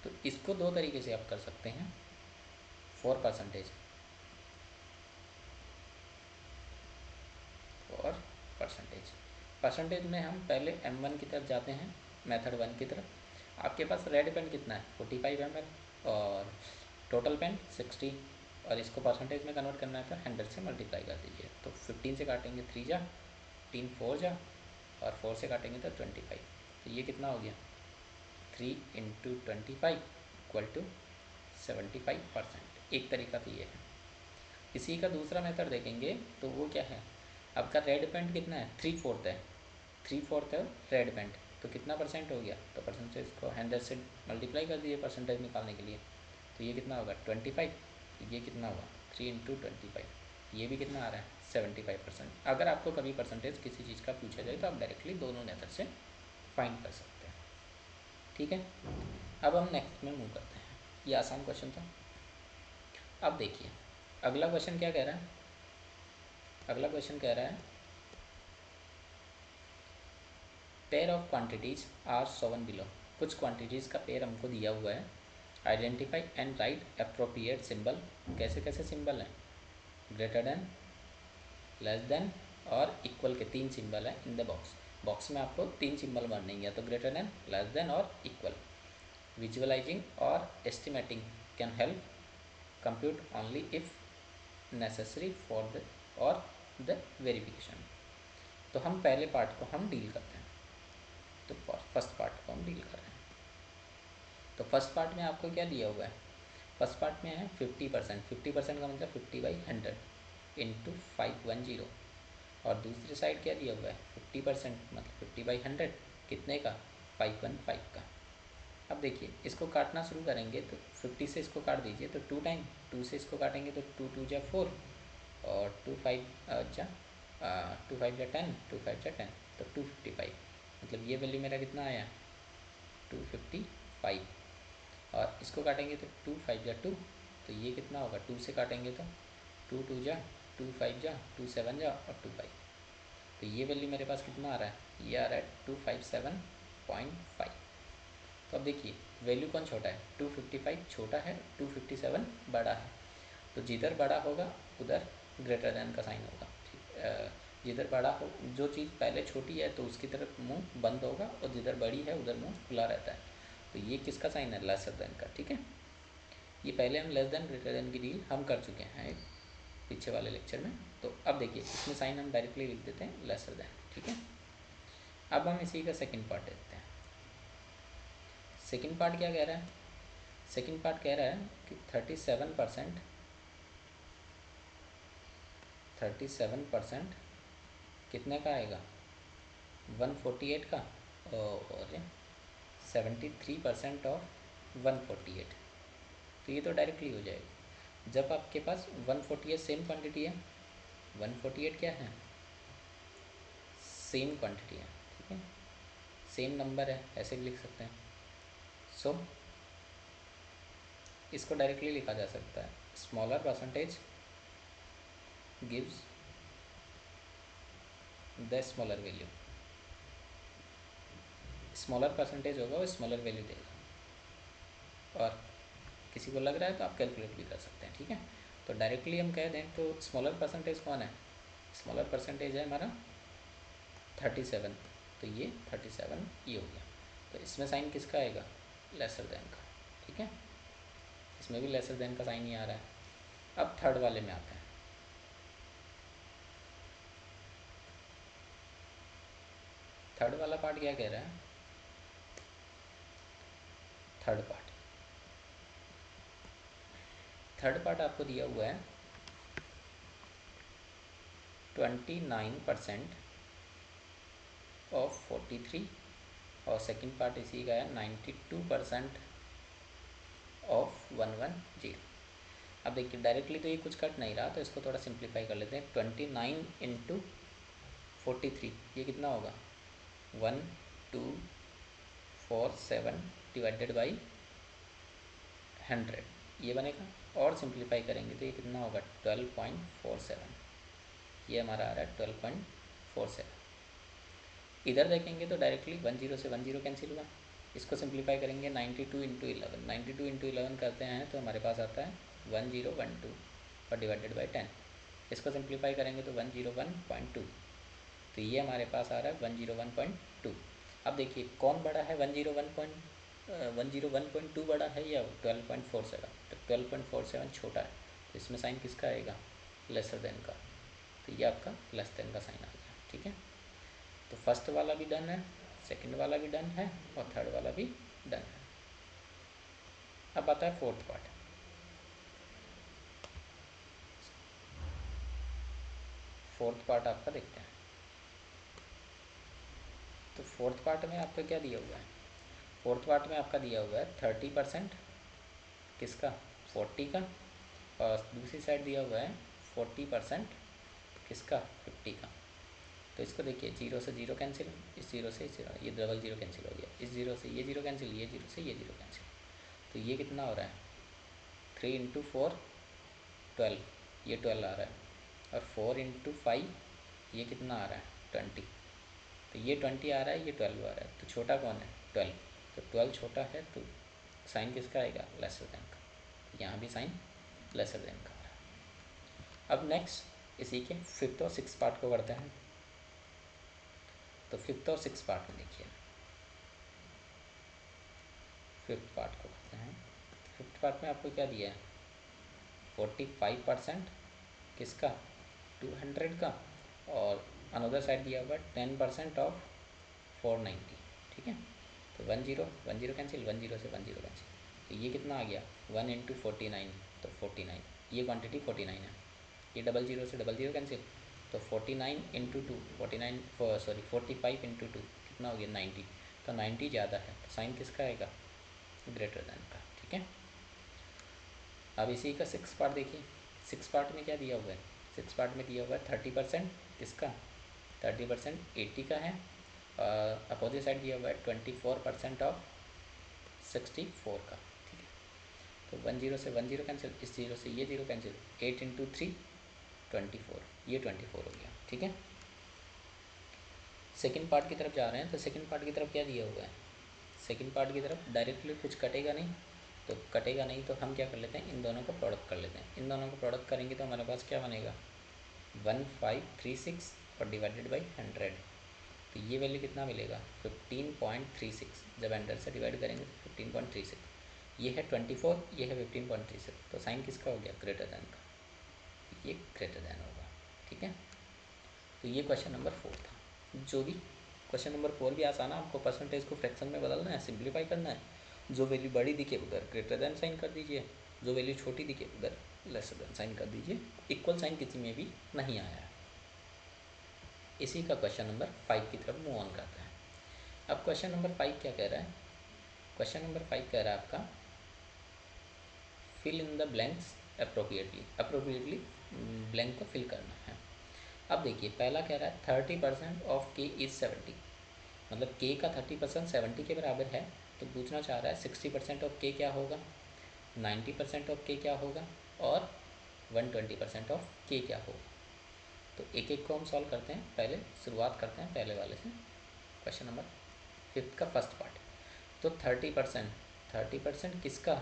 तो इसको दो तरीके से आप कर सकते हैं। 4%, और परसेंटेज। परसेंटेज में हम पहले M1 की तरफ जाते हैं, मेथड 1 की तरफ। आपके पास रेड पेन कितना है? 45 ml, और टोटल पेन 60, और इसको परसेंटेज में कन्वर्ट करना है तो 100 से मल्टीप्लाई कर दीजिए। तो 15 से काटेंगे 3 जा, 3 4 जा, और 4 से काटेंगे तो 25। तो ये कितना हो गया? 3 इंटू 25 इक्वल टू 75%। एक तरीका तो ये है। इसी का दूसरा मेथड देखेंगे तो वो क्या है? आपका रेड पेंट कितना है? 3/4 है, 3/4 है रेड पेंट, तो कितना परसेंट हो गया? तो परसेंटेज को 100 से मल्टीप्लाई कर दिए परसेंटेज निकालने के लिए। तो ये कितना होगा? 25। तो ये कितना होगा? 3 इंटू 25। ये भी कितना आ रहा है? 75%। अगर आपको कभी परसेंटेज किसी चीज़ का पूछा जाए तो आप डायरेक्टली दोनों मेथड से फाइंड कर सकते हैं, ठीक है। अब हम नेक्स्ट में मूव करते हैं। ये आसान क्वेश्चन था। अब देखिए अगला क्वेश्चन क्या कह रहा है? अगला क्वेश्चन कह रहा है pair of quantities are shown below. कुछ क्वांटिटीज़ का पेयर हमको दिया हुआ है। Identify and write appropriate symbol. कैसे कैसे सिंबल हैं? ग्रेटर देन, लेस देन और इक्वल के 3 सिंबल हैं इन द बॉक्स। बॉक्स में आपको 3 सिंबल भरने हैं, या तो ग्रेटर देन, लेस देन और इक्वल। विजुअलाइजिंग और estimating can help compute only if necessary for the और द वेरिफिकेशन। तो हम पहले पार्ट को हम डील करते हैं। तो फर्स्ट पार्ट को हम डील कर रहे हैं। तो फर्स्ट पार्ट में आपको क्या दिया हुआ है? फर्स्ट पार्ट में है 50%। 50% का मतलब 50/100 इंटू 510। और दूसरी साइड क्या दिया हुआ है? 50% मतलब 50/100 कितने का? 515 का। अब देखिए इसको काटना शुरू करेंगे तो 50 से इसको काट दीजिए तो 2 टाइम, 2 से इसको काटेंगे तो 2 2 जा 4, और 2 5 जा 2 5 जा 10, 2 5 जा 10, तो 255। मतलब ये वैल्यू मेरा कितना आया? 255। और इसको काटेंगे तो 2 5 जा 2, तो ये कितना होगा, 2 से काटेंगे तो 2 2 जा 2 5 जा 2 7 जा और 2 5, तो ये वैल्यू मेरे पास कितना आ रहा है, ये आ रहा है 257.5। तो अब देखिए वैल्यू कौन छोटा है, 255 छोटा है, 257 बड़ा है, तो जिधर बड़ा होगा उधर ग्रेटर देन का साइन होगा। ठीक, जिधर बड़ा हो, जो चीज़ पहले छोटी है तो उसकी तरफ मुंह बंद होगा, और जिधर बड़ी है उधर मुंह खुला रहता है। तो ये किसका साइन है, लेसर देन का। ठीक है, ये पहले हम लेस देन ग्रेटर देन की डील हम कर चुके हैं पीछे वाले लेक्चर में। तो अब देखिए इसमें साइन हम डायरेक्टली लिख देते हैं लेसर देन। ठीक है, अब हम इसी का सेकंड पार्ट देखते हैं। सेकंड पार्ट क्या कह रहा है, सेकंड पार्ट कह रहा है कि 37% कितने का आएगा, 148 का, और 73% ऑफ 148। तो ये तो डायरेक्टली हो जाएगा जब आपके पास 148 सेम क्वांटिटी है, 148 क्या है, सेम क्वांटिटी है। ठीक है, सेम नंबर है, ऐसे भी लिख सकते हैं। सो इसको डायरेक्टली लिखा जा सकता है, smaller percentage gives the smaller value. Smaller percentage होगा वो स्मॉलर वैल्यू देगा, और किसी को लग रहा है तो आप कैलकुलेट भी कर सकते हैं। ठीक है, तो डायरेक्टली हम कह दें तो स्मॉलर परसेंटेज कौन है, स्मॉलर परसेंटेज है हमारा 37, तो ये 37 ये हो गया। तो इसमें साइन किसका आएगा, लेसर देन का। ठीक है, इसमें भी लेसर देन का साइन ही आ रहा है। अब थर्ड वाले में आते हैं। थर्ड वाला पार्ट क्या कह रहा है, थर्ड पार्ट आपको दिया हुआ है 29% ऑफ 43, और सेकंड पार्ट इसी का है 92% ऑफ 110। अब देखिए डायरेक्टली तो ये कुछ कट नहीं रहा, तो इसको थोड़ा सिंप्लीफाई कर लेते हैं। 29 इंटू 43 ये कितना होगा, 1247 डिवाइडेड बाई 100 ये बनेगा, और सिंप्लीफाई करेंगे तो ये कितना होगा 12.47, ये हमारा आ रहा है 12.47। इधर देखेंगे तो डायरेक्टली 10 से 10 कैंसिल हुआ, इसको सिंप्लीफाई करेंगे 92 इंटू 11, 92 इंटू 11 करते हैं तो हमारे पास आता है 1012 और डिवाइडेड बाई 10, इसको सिंप्लीफाई करेंगे तो 101.2, तो ये हमारे पास आ रहा है 101.2। अब देखिए कौन बड़ा है, 101.2 बड़ा है या 12.47, तो 12.47 छोटा है, तो इसमें साइन किसका आएगा, लेसर देन का। तो ये आपका लेस देन का साइन आ गया। ठीक है, तो फर्स्ट वाला भी डन है, सेकंड वाला भी डन है, और थर्ड वाला भी डन है। अब आता है फोर्थ पार्ट। फोर्थ पार्ट आपका देखते हैं। तो फोर्थ पार्ट में आपका क्या दिया हुआ है, फोर्थ पार्ट में आपका दिया हुआ है 30% किसका, 40 का, और दूसरी साइड दिया हुआ है 40% किसका, 50 का। तो इसको देखिए, जीरो से जीरो कैंसिल, इस जीरो से इस जीरो, ये डबल जीरो कैंसिल हो गया, इस जीरो से ये जीरो कैंसिल, ये जीरो से ये जीरो कैंसिल, तो ये कितना हो रहा है, 3 इंटू 4 12, ये 12 आ रहा है, और 4 इंटू 5 ये कितना आ रहा है 20, तो ये 20 आ रहा है, ये 12 आ रहा है, तो छोटा कौन है 12, तो 12 छोटा है, तो साइन किसका आएगा, लेसर देन का। यहाँ भी साइन लेसर देन का आ रहा है। अब नेक्स्ट इसी के फिफ्थ और सिक्स पार्ट को करते हैं। तो फिफ्थ और सिक्स पार्ट में देखिए, फिफ्थ पार्ट को करते हैं। फिफ्थ पार्ट में आपको क्या दिया है, 45% किसका, 200 का, और अनदर साइड दिया हुआ 10% ऑफ 490। ठीक है, तो 10 कैंसिल, 10 से 10 कैंसिल, तो ये कितना आ गया 1 इंटू 49, तो 49, ये क्वांटिटी 49 है, ये डबल जीरो से डबल जीरो कैंसिल, तो 49 इंटू 2 49 सॉरी 45 इंटू 2 कितना हो गया 90, तो 90 ज़्यादा है, तो साइन किसका आएगा, ग्रेटर देन का। ठीक है, अब इसी का सिक्स पार्ट देखिए। सिक्स पार्ट में क्या दिया हुआ है, सिक्स पार्ट में दिया हुआ है 30% किसका, 30% 80 का है, अपोजिट साइड दिया हुआ है 24% ऑफ 64 का। ठीक तो 10 से 10 कैंसिल, इस 0 से ये 0 कैंसिल, 8 इंटू 3 24, ये 24 हो गया। ठीक है, सेकंड पार्ट की तरफ जा रहे हैं। तो सेकंड पार्ट की तरफ क्या दिया हुआ है, सेकंड पार्ट की तरफ डायरेक्टली कुछ कटेगा नहीं, तो कटेगा नहीं तो हम क्या कर लेते हैं, इन दोनों का प्रोडक्ट कर लेते हैं। इन दोनों का प्रोडक्ट करेंगे तो हमारे पास क्या बनेगा, 1536 और डिवाइडेड बाई 100, तो ये वैल्यू कितना मिलेगा, 15.36। जब 100 से डिवाइड करेंगे तो 15.36, ये है 24, ये है 15.36, तो साइन किसका हो गया, ग्रेटर दैन का, ये ग्रेटर दैन होगा। ठीक है, तो ये क्वेश्चन नंबर 4 था। जो भी क्वेश्चन नंबर 4 भी आसान है, आपको परसेंटेज को फ्रैक्शन में बदलना है, सिंप्लीफाई करना है। जो वैल्यू बड़ी दिखे उधर ग्रेटर दैन साइन कर दीजिए, जो वैल्यू छोटी दिखे उधर लेसर दैन साइन कर दीजिए। इक्वल साइन किसी में भी नहीं आया है। इसी का क्वेश्चन नंबर 5 की तरफ मूव ऑन करते हैं। अब क्वेश्चन नंबर 5 क्या कह रहा है, क्वेश्चन नंबर 5 कह रहा है आपका fill in the blanks appropriately, appropriately blank को फिल करना है। अब देखिए पहला कह रहा है 30% ऑफ के इज़ 70, मतलब के का 30% 70 के बराबर है। तो पूछना चाह रहा है 60% ऑफ के क्या होगा, 90% ऑफ के क्या होगा, और 120% ऑफ के क्या होगा। तो एक एक को हम सॉल्व करते हैं। पहले शुरुआत करते हैं पहले वाले से, क्वेश्चन नंबर 5 का फर्स्ट पार्ट। तो 30% किसका,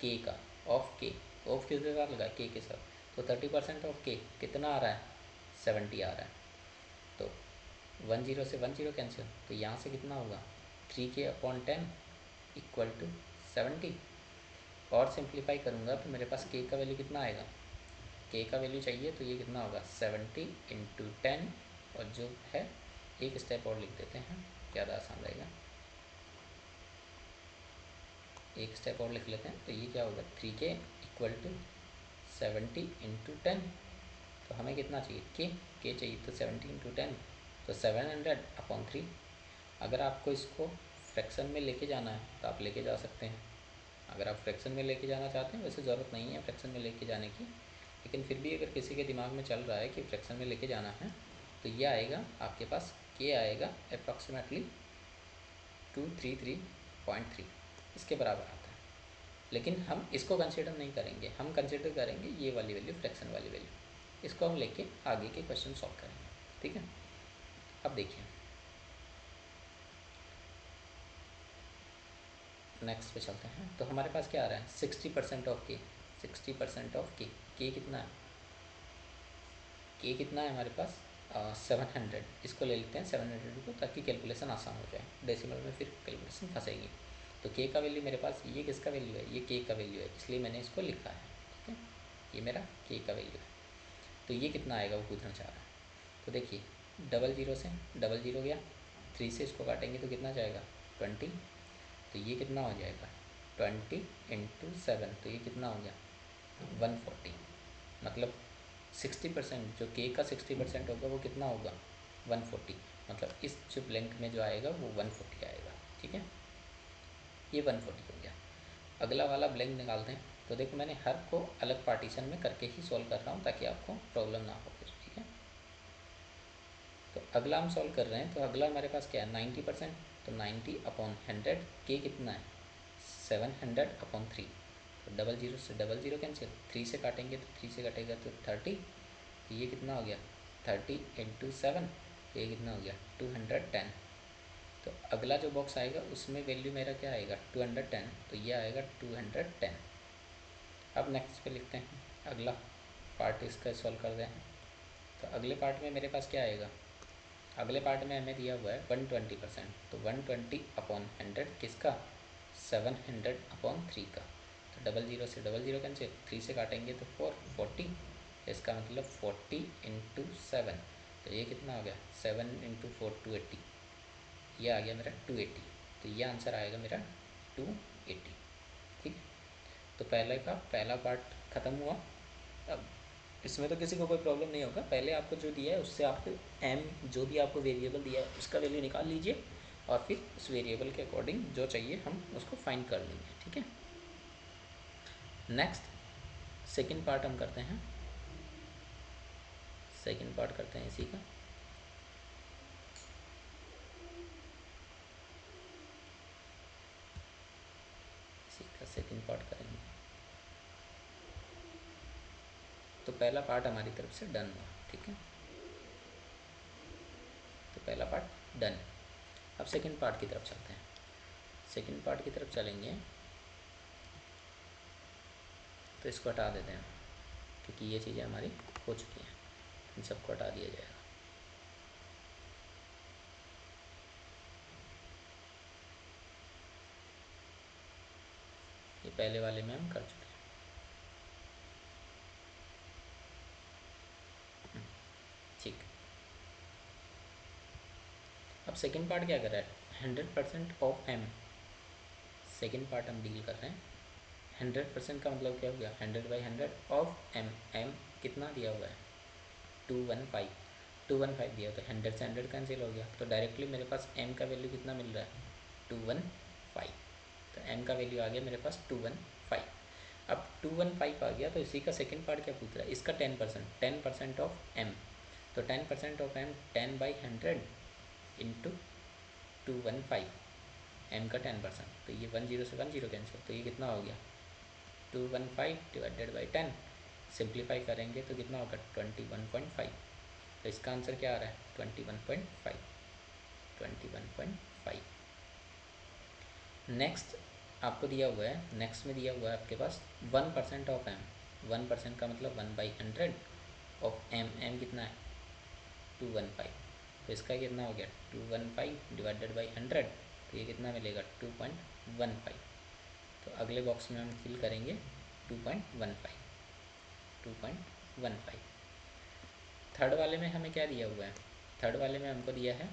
के का, ऑफ के, ऑफ किसके साथ लगा, के साथ। तो 30% ऑफ के कितना आ रहा है, 70 आ रहा है। तो 10 से 10 कैंसिल, तो यहाँ से कितना होगा, 3k/10 इक्वल टू 70। और सिंप्लीफाई करूँगा तो मेरे पास के का वैल्यू कितना आएगा, के का वैल्यू चाहिए तो ये कितना होगा 70 इंटू 10, और जो है एक स्टेप और लिख देते हैं, ज़्यादा आसान रहेगा, एक स्टेप और लिख लेते हैं। तो ये क्या होगा 3k इक्वल टू 70 इंटू 10। तो हमें कितना चाहिए, के चाहिए, तो 70 इंटू 10 तो 700/3। अगर आपको इसको फ्रैक्शन में लेके जाना है तो आप लेके जा सकते हैं। अगर आप फ्रैक्शन में लेके जाना चाहते हैं, वैसे ज़रूरत नहीं है फ्रैक्शन में लेके जाने की, लेकिन फिर भी अगर किसी के दिमाग में चल रहा है कि फ्रैक्शन में लेके जाना है, तो ये आएगा आपके पास, के आएगा अप्रॉक्सीमेटली 233.3, इसके बराबर आता है। लेकिन हम इसको कंसिडर नहीं करेंगे, हम कंसिडर करेंगे ये वाली वैल्यू, फ्रैक्शन वाली वैल्यू, इसको हम लेके आगे के क्वेश्चन सॉल्व करेंगे। ठीक है, अब देखिए नेक्स्ट पे चलते हैं। तो हमारे पास क्या आ रहा है, 60% ऑफ के, 60% ऑफ के कितना है, के कितना है हमारे पास 700। इसको ले लेते हैं 700 को, ताकि कैलकुलेशन आसान हो जाए, डेसिमल में फिर कैलकुलेशन फंसेगी। तो के का वैल्यू मेरे पास, ये किसका वैल्यू है, ये के का वैल्यू है, इसलिए मैंने इसको लिखा है। ठीक है, ये मेरा के का वैल्यू है। तो ये कितना आएगा वो पूछना चाह रहा है। तो देखिए 00 से 00 गया, 3 से इसको काटेंगे तो कितना जाएगा 20, तो ये कितना हो जाएगा 20 इंटू 7, तो ये कितना हो गया 140। मतलब 60%, जो के का 60% होगा वो कितना होगा 140, मतलब इस जो ब्लैंक में जो आएगा वो 140 आएगा। ठीक है, ये 140 हो गया। अगला वाला ब्लैंक निकालते हैं। तो देखो मैंने हर को अलग पार्टीशन में करके ही सॉल्व कर रहा हूँ, ताकि आपको प्रॉब्लम ना हो फिर। ठीक है, तो अगला हम सॉल्व कर रहे हैं। तो अगला हमारे पास क्या है 90%, तो 90/100, के कितना है 700/3। तो 00 से 00 कैंसिल, 3 से काटेंगे तो 3 से कटेगा तो 30, तो ये कितना हो गया 30 इंटू 7, तो ये कितना हो गया 210। तो अगला जो बॉक्स आएगा उसमें वैल्यू मेरा क्या आएगा 210, तो ये आएगा 210। अब नेक्स्ट पे लिखते हैं, अगला पार्ट इसका सॉल्व कर रहे हैं। तो अगले पार्ट में मेरे पास क्या आएगा, अगले पार्ट में हमें दिया हुआ है 120%, तो 120/100 किसका 700/3 का। तो 00 से 00 कैंसिल, 3 से काटेंगे तो 40, इसका मतलब 40 इंटू 7, तो ये कितना हो गया 7 इंटू 4 280, ये आ गया मेरा 280। तो ये आंसर आएगा मेरा 280। ठीक है, तो पहले का पहला पार्ट ख़त्म हुआ। अब इसमें तो किसी को कोई प्रॉब्लम नहीं होगा। पहले आपको जो दिया है उससे आप एम, जो भी आपको वेरिएबल दिया है उसका वैल्यू निकाल लीजिए, और फिर उस वेरिएबल के अकॉर्डिंग जो चाहिए हम उसको फाइंड कर लेंगे। ठीक है, नेक्स्ट सेकंड पार्ट हम करते हैं, सेकंड पार्ट करते हैं इसी का। इसी का सेकंड पार्ट करेंगे। पहला पार्ट हमारी तरफ से डन हुआ, ठीक है। तो पहला पार्ट डन। अब सेकंड पार्ट की तरफ चलते हैं। सेकंड पार्ट की तरफ चलेंगे तो इसको हटा देते हैं क्योंकि ये चीज़ें हमारी हो चुकी हैं, इन सबको हटा दिया जाएगा। ये पहले वाले में हम कर चुके हैं, ठीक। अब सेकंड पार्ट क्या कर रहा है, 100% ऑफ एम। सेकंड पार्ट हम डील कर रहे हैं। 100% का मतलब क्या हो गया, 100/100 ऑफ एम। एम कितना दिया हुआ है, 215। 215 दिया, तो 100 से 100 कैंसिल हो गया, तो डायरेक्टली मेरे पास एम का वैल्यू कितना मिल रहा है, 215। तो एम का वैल्यू आ गया मेरे पास 215। अब 215 आ गया, तो इसी का सेकंड पार्ट क्या पूछ रहा है, इसका 10% ऑफ एम। तो 10% ऑफ एम 10/100 इंटू 215, एम का 10%। तो ये 10 से 10 कैंसिल, तो ये कितना हो गया, 215 डिवाइडेड बाई 10। सिंप्लीफाई करेंगे तो कितना होगा, 21.5। तो इसका आंसर क्या आ रहा है, 21.5। 21.5। नेक्स्ट आपको दिया हुआ है, नेक्स्ट में दिया हुआ है आपके पास 1% ऑफ एम। 1% का मतलब 1/100 ऑफ एम। एम कितना है, 215। तो इसका कितना हो गया, 215 डिवाइडेड बाई 100। तो ये कितना मिलेगा, 2.15। तो अगले बॉक्स में हम फिल करेंगे 2.15। 2.15। थर्ड वाले में हमें क्या दिया हुआ है, थर्ड वाले में हमको दिया है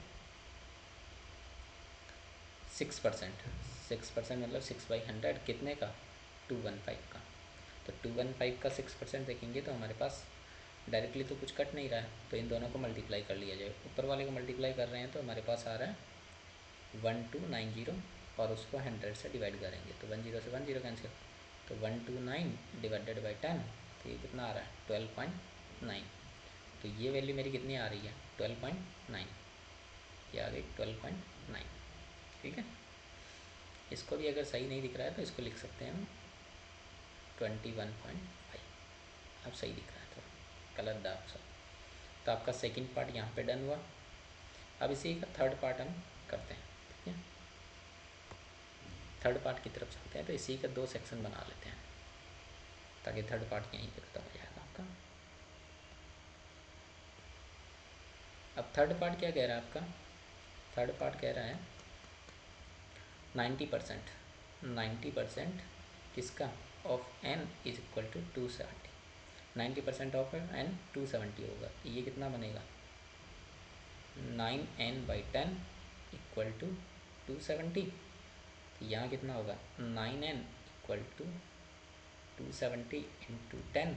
6%। 6% मतलब 6/100 कितने का, 215 का। तो 215 का 6% देखेंगे तो हमारे पास डायरेक्टली तो कुछ कट नहीं रहा है, तो इन दोनों को मल्टीप्लाई कर लिया जाए। ऊपर वाले को मल्टीप्लाई कर रहे हैं तो हमारे पास आ रहा है 1290, और उसको 100 से डिवाइड करेंगे तो 10 से 10 कैंसिल, तो 129 डिवाइडेड बाई 10। तो ये कितना आ रहा है, 12.9। तो ये वैल्यू मेरी कितनी आ रही है, 12.9। ये आ गई 12.9, ठीक है। इसको भी अगर सही नहीं दिख रहा है तो इसको लिख सकते हैं हम 21.5। अब सही दिख रहा है, थोड़ा कलर डार्क सा। तो आपका सेकंड पार्ट यहाँ पे डन हुआ। अब इसी का थर्ड पार्ट हम करते हैं, ठीक है। थर्ड पार्ट की तरफ चलते हैं, तो इसी का 2 सेक्शन बना लेते हैं ताकि थर्ड पार्ट यहीं पे ख़त्म हो जाएगा आपका। अब थर्ड पार्ट क्या कह रहा है आपका, थर्ड पार्ट कह रहा है 90%। 90% किसका, of N is equal to 270। 90% of N 270 होगा, ये कितना बनेगा, 9n/10 इक्वल टू 270। तो यहाँ कितना होगा, 9n इक्वल टू 270 इंटू 10।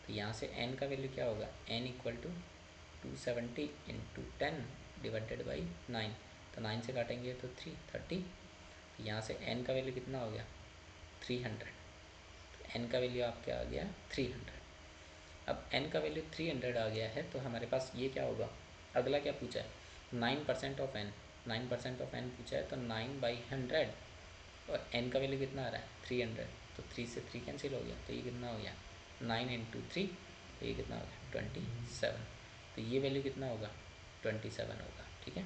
तो यहाँ से n का वैल्यू क्या होगा, n equal to 270 into 10 divided by 9। तो 9 से काटेंगे तो 30। तो यहाँ से n का वैल्यू कितना हो गया, 300। तो n का वैल्यू आपके आ गया 300। अब n का वैल्यू 300 आ गया है, तो हमारे पास ये क्या होगा, अगला क्या पूछा है, 9% ऑफ n। 9% ऑफ n पूछा है, तो 9/100, और n का वैल्यू कितना आ रहा है, 300। तो 3 से 3 कैंसिल हो गया, तो ये कितना हो गया, 9 इंटू 3। तो ये कितना हो गया, 27। तो ये वैल्यू कितना होगा, 27 होगा, ठीक है।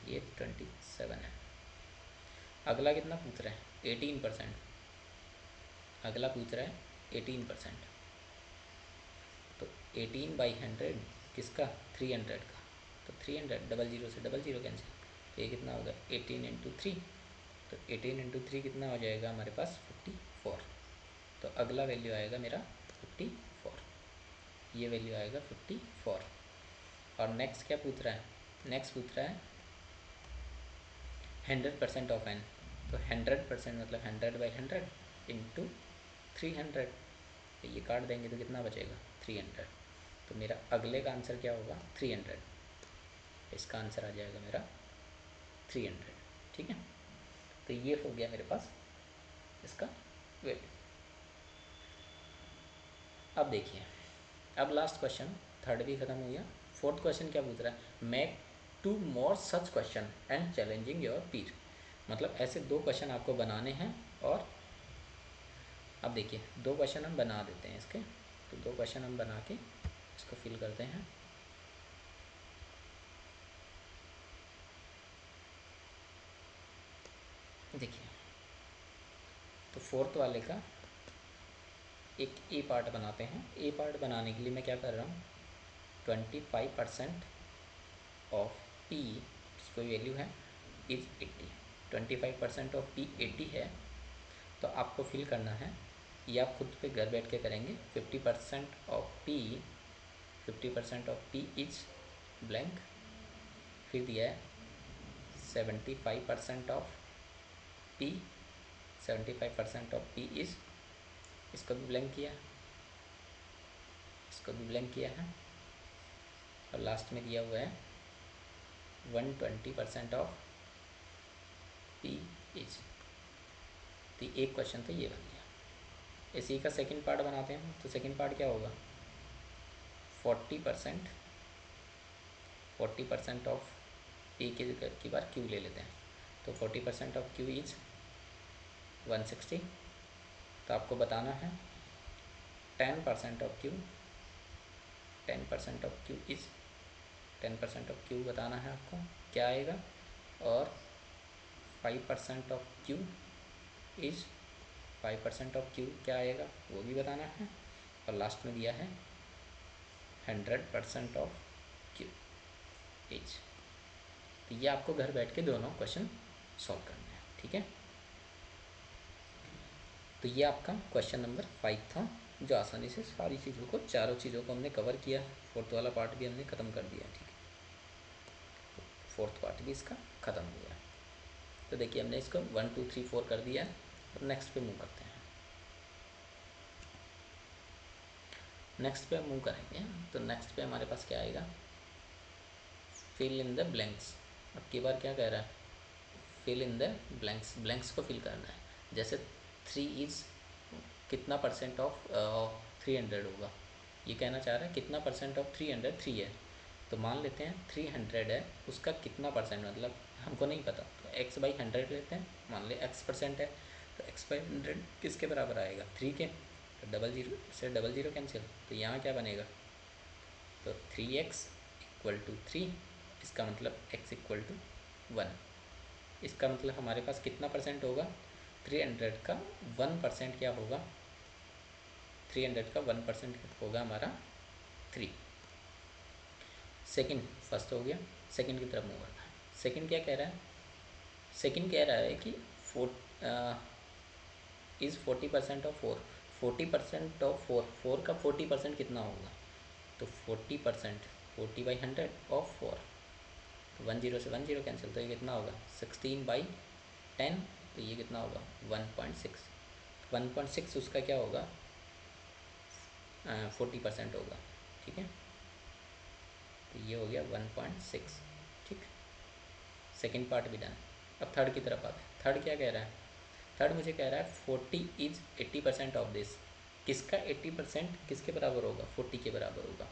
ये 27 है। अगला कितना पूछ रहा है, 18%। अगला पूछ रहा है 18%। तो 18/100 किसका, 300 का। तो 300, 00 से 00 कैंसिल, तो ये कितना होगा, 18 इंटू 3। तो 18 इंटू 3 कितना हो जाएगा हमारे पास, 54। तो अगला वैल्यू आएगा मेरा 54। ये वैल्यू आएगा 54। और नेक्स्ट क्या पूछ रहा है, नेक्स्ट पूछ रहा है 100% ऑफ एन। तो 100% मतलब 100/100 इंटू 300। तो ये काट देंगे तो कितना बचेगा, 300। तो मेरा अगले का आंसर क्या होगा, 300। इसका आंसर आ जाएगा मेरा 300, ठीक है। तो ये हो गया मेरे पास इसका वैल्यू। अब देखिए, अब लास्ट क्वेश्चन, थर्ड भी खत्म हो गया। फोर्थ क्वेश्चन क्या पूछ रहा है, make 2 more such question and challenging your पीर। मतलब ऐसे 2 क्वेश्चन आपको बनाने हैं। और अब देखिए 2 क्वेश्चन हम बना देते हैं इसके। तो 2 क्वेश्चन हम बना के इसको फिल करते हैं। देखिए, तो फोर्थ वाले का एक ए पार्ट बनाते हैं। ए पार्ट बनाने के लिए मैं क्या कर रहा हूँ, 25% ऑफ पी, कोई वैल्यू है, इज 80। 25% ऑफ पी 80 है, तो आपको फिल करना है, ये आप खुद पे घर बैठ के करेंगे। 50% of P, 50% of P is blank, फिर दिया है 75% of P, 75% of P is, इसको भी ब्लैंक किया, इसको भी ब्लैंक किया है, और लास्ट में दिया हुआ है 120% ऑफ पी इज। तो एक क्वेश्चन तो ये बन गया। इसी का सेकंड पार्ट बनाते हैं। तो सेकंड पार्ट क्या होगा, 40% ऑफ पी की बार क्यू ले लेते हैं। तो 40% ऑफ क्यू इज 160। तो आपको बताना है 10% of Q, 10% of Q is, 10% of Q बताना है आपको क्या आएगा, और 5% of Q is, 5% of Q क्या आएगा वो भी बताना है, और लास्ट में दिया है 100% ऑफ क्यू इज। तो ये आपको घर बैठ के दोनों क्वेश्चन सॉल्व करने हैं, ठीक है। तो ये आपका क्वेश्चन नंबर 5 था, जो आसानी से सारी चीज़ों को, चारों चीज़ों को हमने कवर किया। फोर्थ वाला पार्ट भी हमने ख़त्म कर दिया, ठीक है, फोर्थ पार्ट भी इसका ख़त्म हो गया। तो देखिए हमने इसको 1 2 3 4 कर दिया। अब नेक्स्ट पे मूव करते हैं। नेक्स्ट पे मूव करेंगे, तो नेक्स्ट पे हमारे पास क्या आएगा, फिल इन द ब्लैंक्स। अब की बार क्या कह रहा है, fill in the blanks, blanks को फिल करना है। जैसे 3 इज़ कितना परसेंट ऑफ 300 होगा, ये कहना चाह रहा है कितना परसेंट ऑफ 300, 3 है। तो मान लेते हैं 300 है, उसका कितना परसेंट, मतलब हमको नहीं पता, तो x बाई 100 लेते हैं। मान ले x परसेंट है, तो x बाई 100 किसके बराबर आएगा, 3 के। तो डबल जीरो से डबल जीरो कैंसिल, तो यहाँ क्या बनेगा, तो 3x इक्वल टू 3, इसका मतलब x इक्वल टू 1। इसका मतलब हमारे पास कितना परसेंट होगा, 300 का 1% क्या होगा, 300 का 1% होगा हमारा 3। सेकंड, फर्स्ट हो गया, सेकंड की तरफ मूव करना है। सेकंड क्या कह रहा है, सेकंड कह रहा है कि इज़ 40% ऑफ 4, 40% ऑफ 4, 4 का 40% कितना होगा, तो 40%, 40 बाई 100 ऑफ 4, तो 10 से 10 कैंसिल, तो ये कितना होगा 16/10, तो ये कितना होगा 1.6, 1.6 उसका क्या होगा 40% होगा, ठीक है। तो ये हो गया 1.6, ठीक। सेकंड पार्ट भी डन। अब थर्ड की तरफ आते हैं। थर्ड क्या कह रहा है, थर्ड मुझे कह रहा है 40 इज 80% ऑफ दिस। किसका 80% किसके बराबर होगा, 40 के बराबर होगा।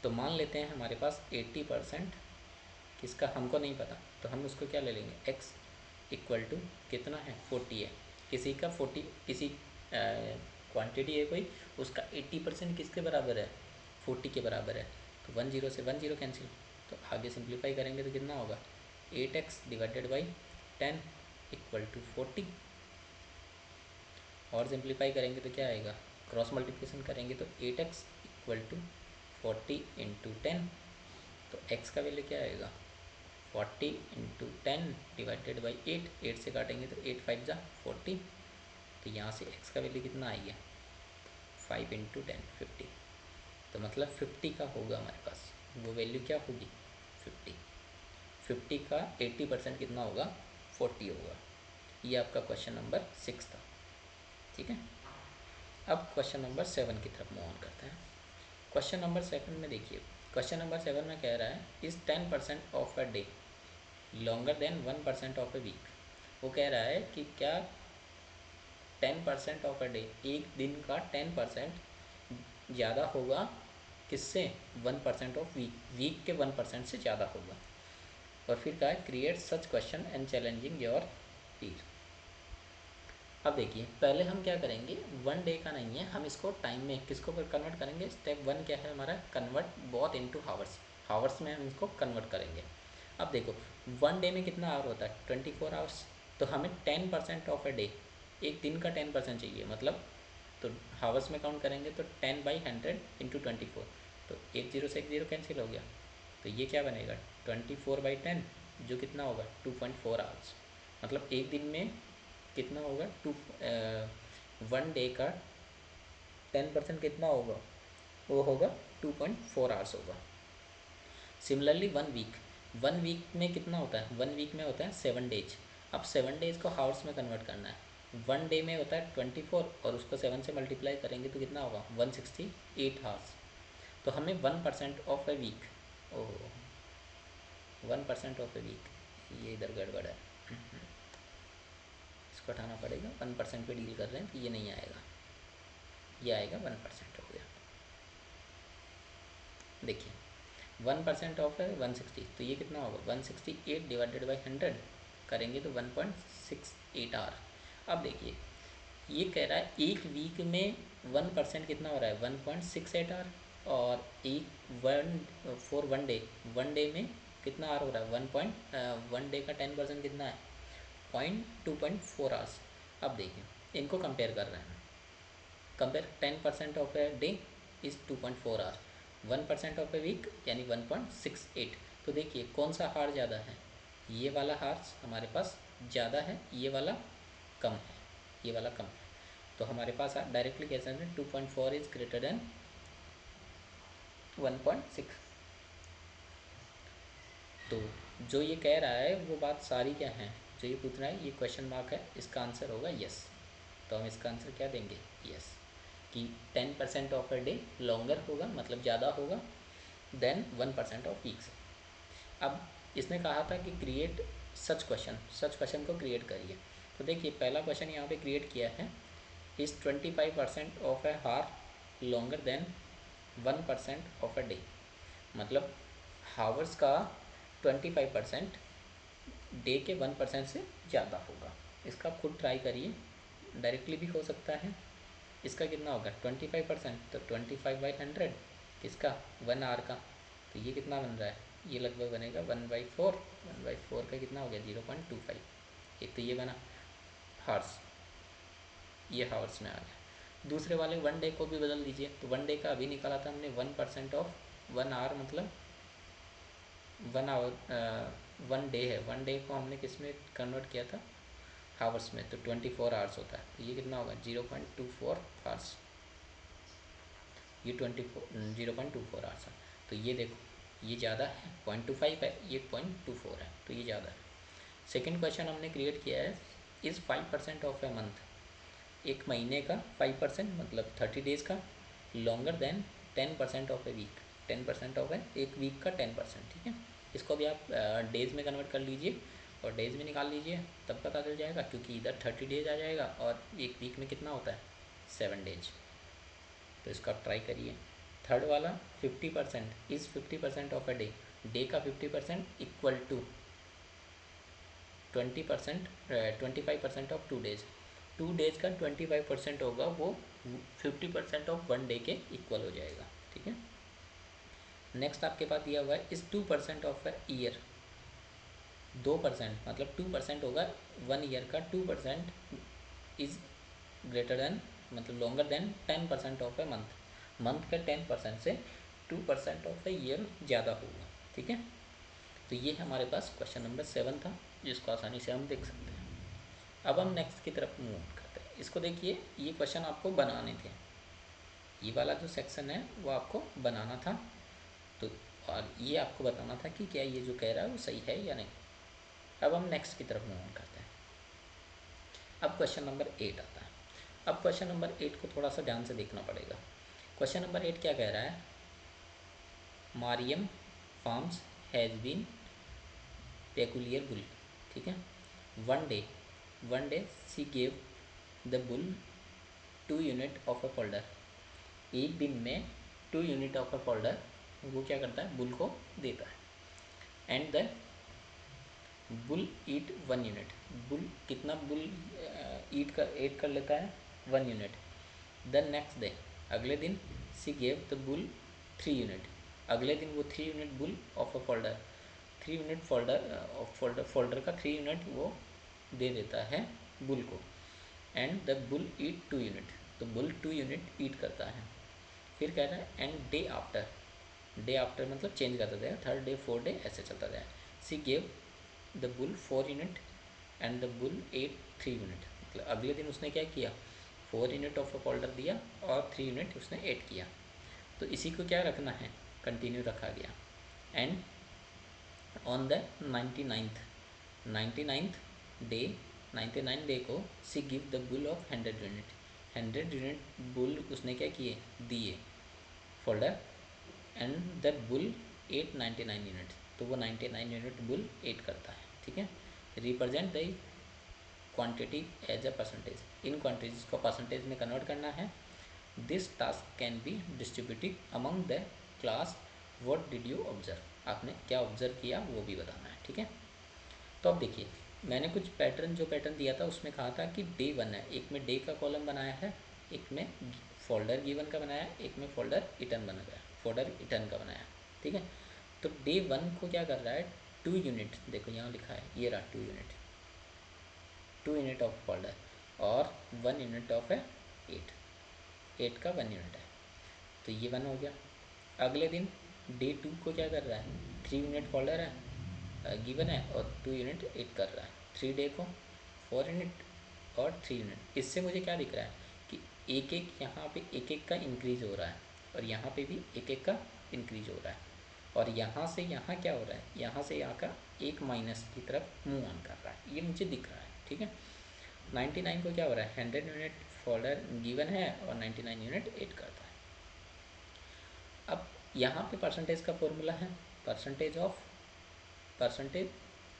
तो मान लेते हैं हमारे पास 80% किसका हमको नहीं पता, तो हम उसको क्या ले लेंगे, x इक्वल टू कितना है 40 है, किसी का 40, किसी क्वांटिटी है कोई, उसका 80% किसके बराबर है, 40 के बराबर है। तो 10 से 10 कैंसिल, तो आगे सिंप्लीफाई करेंगे तो कितना होगा 8x divided by 10 equal to 40। और सिंप्लीफाई करेंगे तो क्या आएगा, क्रॉस मल्टीप्लिकेशन करेंगे तो 8x इक्वल टू 40 इंटू 10, तो x का वैल्यू क्या आएगा 40 इंटू 10 डिवाइडेड बाई 8, 8 से काटेंगे तो 8 5 जा 40, तो यहाँ से x का वैल्यू कितना आ गया 5 इंटू 10 50। तो मतलब 50 का होगा हमारे पास, वो वैल्यू क्या होगी 50, 50 का 80% कितना होगा 40 होगा। ये आपका क्वेश्चन नंबर 6 था, ठीक है। अब क्वेश्चन नंबर 7 की तरफ मूव ऑन करते हैं। क्वेश्चन नंबर 7 में देखिए, क्वेश्चन नंबर 7 में कह रहा है is 10% of a day longer than 1% of a week. वो कह रहा है कि क्या 10% ऑफ अ डे, एक दिन का 10% ज़्यादा होगा किससे, 1% ऑफ वीक, वीक के 1% से ज़्यादा होगा। और फिर कहा है create such question and challenging your पीर। अब देखिए पहले हम क्या करेंगे, 1 डे का नहीं है, हम इसको टाइम में किसको कन्वर्ट करेंगे। स्टेप 1 क्या है हमारा, convert both into hours. Hours में हम इसको कन्वर्ट करेंगे। अब देखो 1 डे में कितना आवर होता है, 24 आवर्स। तो हमें 10% ऑफ अ डे, एक दिन का 10% चाहिए, मतलब तो हावर्स में काउंट करेंगे तो 10/100 इंटू 24। तो एक जीरो से एक जीरो कैंसिल हो गया, तो ये क्या बनेगा 24/10, जो कितना होगा 2.4 आवर्स। मतलब एक दिन में कितना होगा 1 डे का 10% कितना होगा, वो होगा 2.4 आवर्स होगा। सिमिलरली 1 वीक, 1 वीक में कितना होता है, 1 वीक में होता है 7 डेज। अब 7 डेज को हावर्स में कन्वर्ट करना है। 1 डे में होता है 24 और उसको 7 से मल्टीप्लाई करेंगे तो कितना होगा 168 आवर्स। तो हमें 1% of a week, oh 1% of a week, ये इधर गड़बड़ है, इसको हटाना पड़ेगा। 1% पे डील कर रहे हैं तो ये नहीं आएगा, ये आएगा 1% हो गया। देखिए 1% ऑफ है 160, तो ये कितना होगा 168 डिवाइडेड बाई 100 करेंगे तो 1.68 आवर। अब देखिए ये कह रहा है एक वीक में 1% कितना हो रहा है 1.68 आवर, और एक फॉर 1 डे, 1 डे में कितना आवर हो रहा है 1 डे का 10% कितना है 2.4 आवर्स। अब देखिए इनको कंपेयर कर रहे हैं, compare 10% of a day is 2.4 hour, 1% of a week यानी 1.68। तो देखिए कौन सा हार ज़्यादा है, ये वाला हार हमारे पास ज़्यादा है, ये वाला कम है, ये वाला कम है। तो हमारे पास डायरेक्टली कह सकते हैं 2.4 इज़ ग्रेटर देन 1.6। तो जो ये कह रहा है वो बात सारी क्या है, जो ये पूछ रहा है ये क्वेश्चन मार्क है, इसका आंसर होगा यस। तो हम इसका आंसर क्या देंगे, यस, कि 10% ऑफ अ डे लॉन्गर होगा, मतलब ज़्यादा होगा देन 1% ऑफ वीक्स। अब इसने कहा था कि create such question, such question को क्रिएट करिए। तो देखिए पहला क्वेश्चन यहाँ पे क्रिएट किया है, इज़ 25% ऑफ ए हार longer than 1% of a day. मतलब हावर्स का 25% डे के 1% से ज़्यादा होगा। इसका आप खुद ट्राई करिए, डायरेक्टली भी हो सकता है। इसका कितना होगा 25%, तो 25/100 किसका 1 आवर का, तो ये कितना बन रहा है, ये लगभग बनेगा 1/4। 1/4 का कितना हो गया 0.25। एक तो ये बना हार्स, ये हावर्स में आ गया। दूसरे वाले 1 डे को भी बदल दीजिए, तो 1 डे का अभी निकाला था हमने 1% ऑफ 1 आवर, मतलब 1 आवर 1 डे है, 1 डे को हमने किस में कन्वर्ट किया था हावर्स में, तो 24 आवर्स होता है। तो ये कितना होगा 0.24 आवर्स, ये 0.24 आवर्स है। तो ये देखो ये ज़्यादा है 0.25 है, ये 0.24 है, तो ये ज़्यादा है। सेकेंड क्वेश्चन हमने क्रिएट किया है, इज़ 5% ऑफ ए मंथ, एक महीने का 5% मतलब 30 डेज़ का, longer than 10% of a week, 10% of एक वीक का 10%, ठीक है। इसको भी आप डेज़ में कन्वर्ट कर लीजिए और डेज़ में निकाल लीजिए, तब पता चल जाएगा, क्योंकि इधर 30 डेज़ आ जाएगा और एक वीक में कितना होता है 7 डेज। तो इसको आप ट्राई करिए। थर्ड वाला 50% is 50% of a day, day का 50% equal to 20% 25% of 2 days, 2 days का 25% होगा, वो 50% ऑफ 1 डे के इक्वल हो जाएगा, ठीक है। नेक्स्ट आपके पास दिया हुआ है इस 2% ऑफ अ ईयर, 2% मतलब 2% होगा 1 ईयर का, 2% इज़ ग्रेटर देन मतलब longer than 10% of a month, month का 10% से 2% ऑफ ए ईयर ज़्यादा होगा, ठीक है। तो ये हमारे पास क्वेश्चन नंबर 7 था, जिसको आसानी से हम देख सकते हैं। अब हम नेक्स्ट की तरफ मूव करते हैं। इसको देखिए, ये क्वेश्चन आपको बनाने थे, ये वाला जो सेक्शन है वो आपको बनाना था, तो और ये आपको बताना था कि क्या ये जो कह रहा है वो सही है या नहीं। अब हम नेक्स्ट की तरफ मूव करते हैं। अब क्वेश्चन नंबर 8 आता है। अब क्वेश्चन नंबर 8 को थोड़ा सा ध्यान से देखना पड़ेगा। क्वेश्चन नंबर 8 क्या कह रहा है, मारियम farms has been peculiar bull, ठीक है। One day C gave the bull 2 unit of a folder, एक दिन में 2 यूनिट ऑफ अ फोल्डर वो क्या करता है बुल को देता है। And the bull eat 1 unit, bull कितना बुल ईट कर लेता है 1 यूनिट। द नेक्स्ट डे, अगले दिन, सी गेव द बुल 3 यूनिट, अगले दिन वो 3 unit bull of a folder, 3 unit folder का 3 यूनिट वो दे देता है बुल को। And the bull eat 2 unit, तो बुल 2 यूनिट ईट करता है। फिर कह रहा है एंड डे आफ्टर मतलब चेंज करता जाएगा, थर्ड डे, फोर्थ डे, ऐसे चलता जाएगा। सी gave the bull 4 unit and the bull eight 3 unit, मतलब अगले दिन उसने क्या किया, 4 यूनिट ऑफ अ फोल्डर दिया और 3 यूनिट उसने एड किया। तो इसी को क्या रखना है, कंटिन्यू रखा गया। And on the 99th day, 99 day को C give the bull of 100 unit, 100 unit bull उसने क्या किए, दिए folder. And that bull at 99 unit, तो वो 99 यूनिट बुल एट करता है। ठीक है, represent the quantity as a percentage, इन क्वांटिटीज को परसेंटेज में कन्वर्ट करना है। This task can be distributed among the class, what did you observe, आपने क्या ऑब्जर्व किया वो भी बताना है। ठीक है, तो अब देखिए मैंने कुछ पैटर्न, जो पैटर्न दिया था उसमें कहा था कि डे 1 है, एक में डे का कॉलम बनाया है, एक में फोल्डर गिवन का बनाया है, एक में फोल्डर इटन का बनाया। ठीक है, तो डे 1 को क्या कर रहा है, 2 यूनिट, देखो यहाँ लिखा है, ये रहा 2 यूनिट ऑफ फोल्डर और 1 यूनिट ऑफ है 8 का 1 यूनिट है, तो ये 1 हो गया। अगले दिन डे 2 को क्या कर रहा है, 3 यूनिट फोल्डर है गिवन है और 2 यूनिट 8 कर रहा है। 3 डे को 4 यूनिट और 3 यूनिट। इससे मुझे क्या दिख रहा है कि एक एक यहाँ पे एक एक का इंक्रीज हो रहा है और यहाँ पे भी एक एक का इंक्रीज हो रहा है, और यहाँ से यहाँ क्या हो रहा है, यहाँ से यहाँ का एक माइनस की तरफ मूव ऑन कर रहा है, ये मुझे दिख रहा है। ठीक है, 99 को क्या हो रहा है, 100 यूनिट फोल्डर गिवन है और 99 यूनिट 8 करता है। अब यहाँ पे परसेंटेज का फॉर्मूला है, परसेंटेज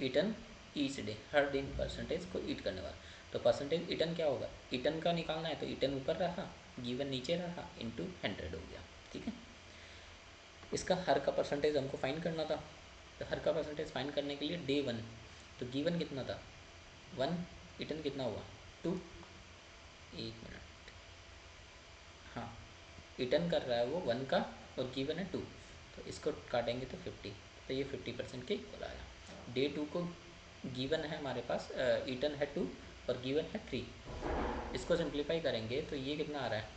ईटन ईच डे, हर दिन परसेंटेज को ईट करने वाला। तो परसेंटेज ईटन क्या होगा, ईटन का निकालना है तो ईटन ऊपर रहा, गिवन नीचे रहा, इंटू 100 हो गया। ठीक है, इसका हर का परसेंटेज हमको फाइंड करना था, तो हर का परसेंटेज फाइंड करने के लिए डे 1, तो गिवन कितना था 1, ईटन कितना हुआ 2, एक मिनट, हाँ ईटन कर रहा है वो 1 का और गिवन है 2, तो इसको काटेंगे तो 50, तो ये 50% के इक्वल आया। डे 2 को गिवन है हमारे पास, ईटन है 2 और गिवन है 3, इसको सिंप्लीफाई करेंगे तो ये कितना आ रहा है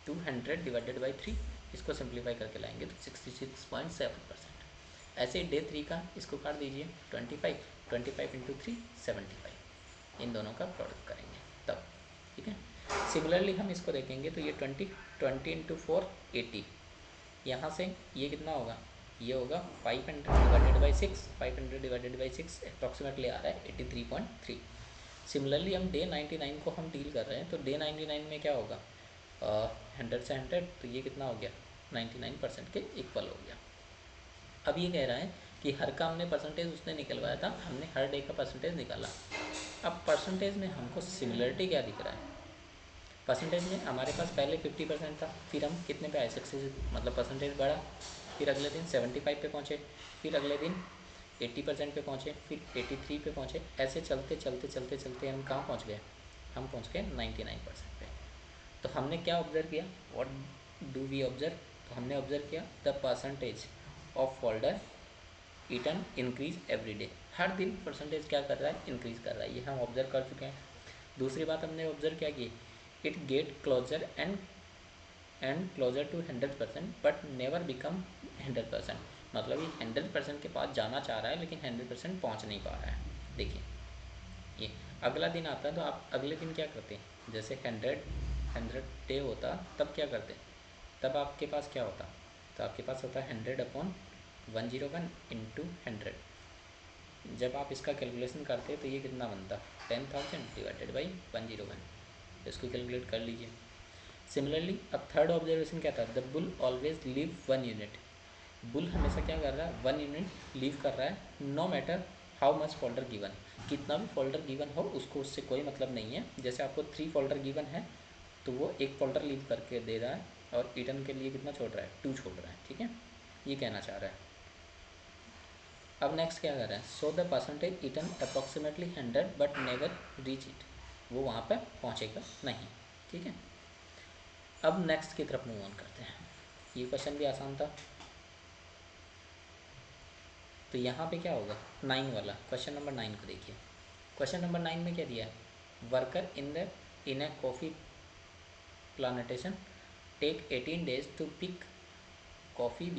200 डिवाइडेड बाई 3, इसको सिंप्लीफाई करके लाएंगे तो 66.7%। ऐसे ही डे 3 का इसको काट दीजिए 25 इंटू 3 75, इन दोनों का प्रोडक्ट करेंगे तब। ठीक है, सिमिलरली हम इसको देखेंगे तो ये 20 इंटू 4 80, यहाँ से ये कितना होगा, ये होगा 500 divided by 6, 500 divided by 6 approximately आ रहा है 83.3। सिमिलरली हम डे 99 को हम डील कर रहे हैं, तो डे 99 में क्या होगा 100 से 100, तो ये कितना हो गया 99% के इक्वल हो गया। अब ये कह रहा है कि हर का हमने परसेंटेज उसने निकलवाया था, हमने हर डे का परसेंटेज निकाला। अब परसेंटेज में हमको सिमिलरिटी क्या दिख रहा है, परसेंटेज में हमारे पास पहले 50% था, फिर हम कितने पे आए 60, मतलब परसेंटेज बढ़ा, फिर अगले दिन 75 पे पहुँचे, फिर अगले दिन 80% पे पहुँचे, फिर 83 पे पहुँचे, ऐसे चलते चलते चलते चलते हम कहाँ पहुँच गए, हम पहुँच गए 99% पे। तो हमने क्या ऑब्जर्व किया, व्हाट डू वी ऑब्जर्व, तो हमने ऑब्जर्व किया the percentage of folder eaten increase every day, हर दिन परसेंटेज क्या कर रहा है, इंक्रीज कर रहा है, ये हम ऑब्जर्व कर चुके हैं। दूसरी बात हमने ऑब्जर्व क्या की, it get closer and closer to 100% but never become 100%, मतलब ये 100% के पास जाना चाह रहा है लेकिन 100% पहुँच नहीं पा रहा है। देखिए ये अगला दिन आता है तो आप अगले दिन क्या करते हैं, जैसे 100 डे होता तब क्या करते, तब आपके पास क्या होता, तो आपके पास होता है 100/101 इंटू 100, जब आप इसका कैलकुलेशन करते तो ये कितना बनता 10,000 डिवाइडेड बाई 101, इसको कैलकुलेट कर लीजिए। सिमिलरली अब थर्ड ऑब्जर्वेशन क्या था, the bull always leave 1 unit, bull हमेशा क्या कर रहा है 1 यूनिट लीव कर रहा है, no matter how much folder given, कितना भी फोल्डर गिवन हो उसको उससे कोई मतलब नहीं है। जैसे आपको 3 फोल्डर गिवन है तो वो एक फोल्डर लीव करके दे रहा है और ईटन के लिए कितना छोड़ रहा है 2 छोड़ रहा है। ठीक है, ये कहना चाह रहा है। अब नेक्स्ट क्या कर रहा है, so the percentage eaten approximately 100 but never reach it, वो वहाँ पर पहुँचेगा नहीं। ठीक है, अब नेक्स्ट की तरफ मूव ऑन करते हैं। ये क्वेश्चन भी आसान था। तो यहाँ पे क्या होगा, 9 वाला क्वेश्चन नंबर 9 को देखिए। क्वेश्चन नंबर 9 में क्या दिया है, worker in a coffee plantation take 18 days to pick coffee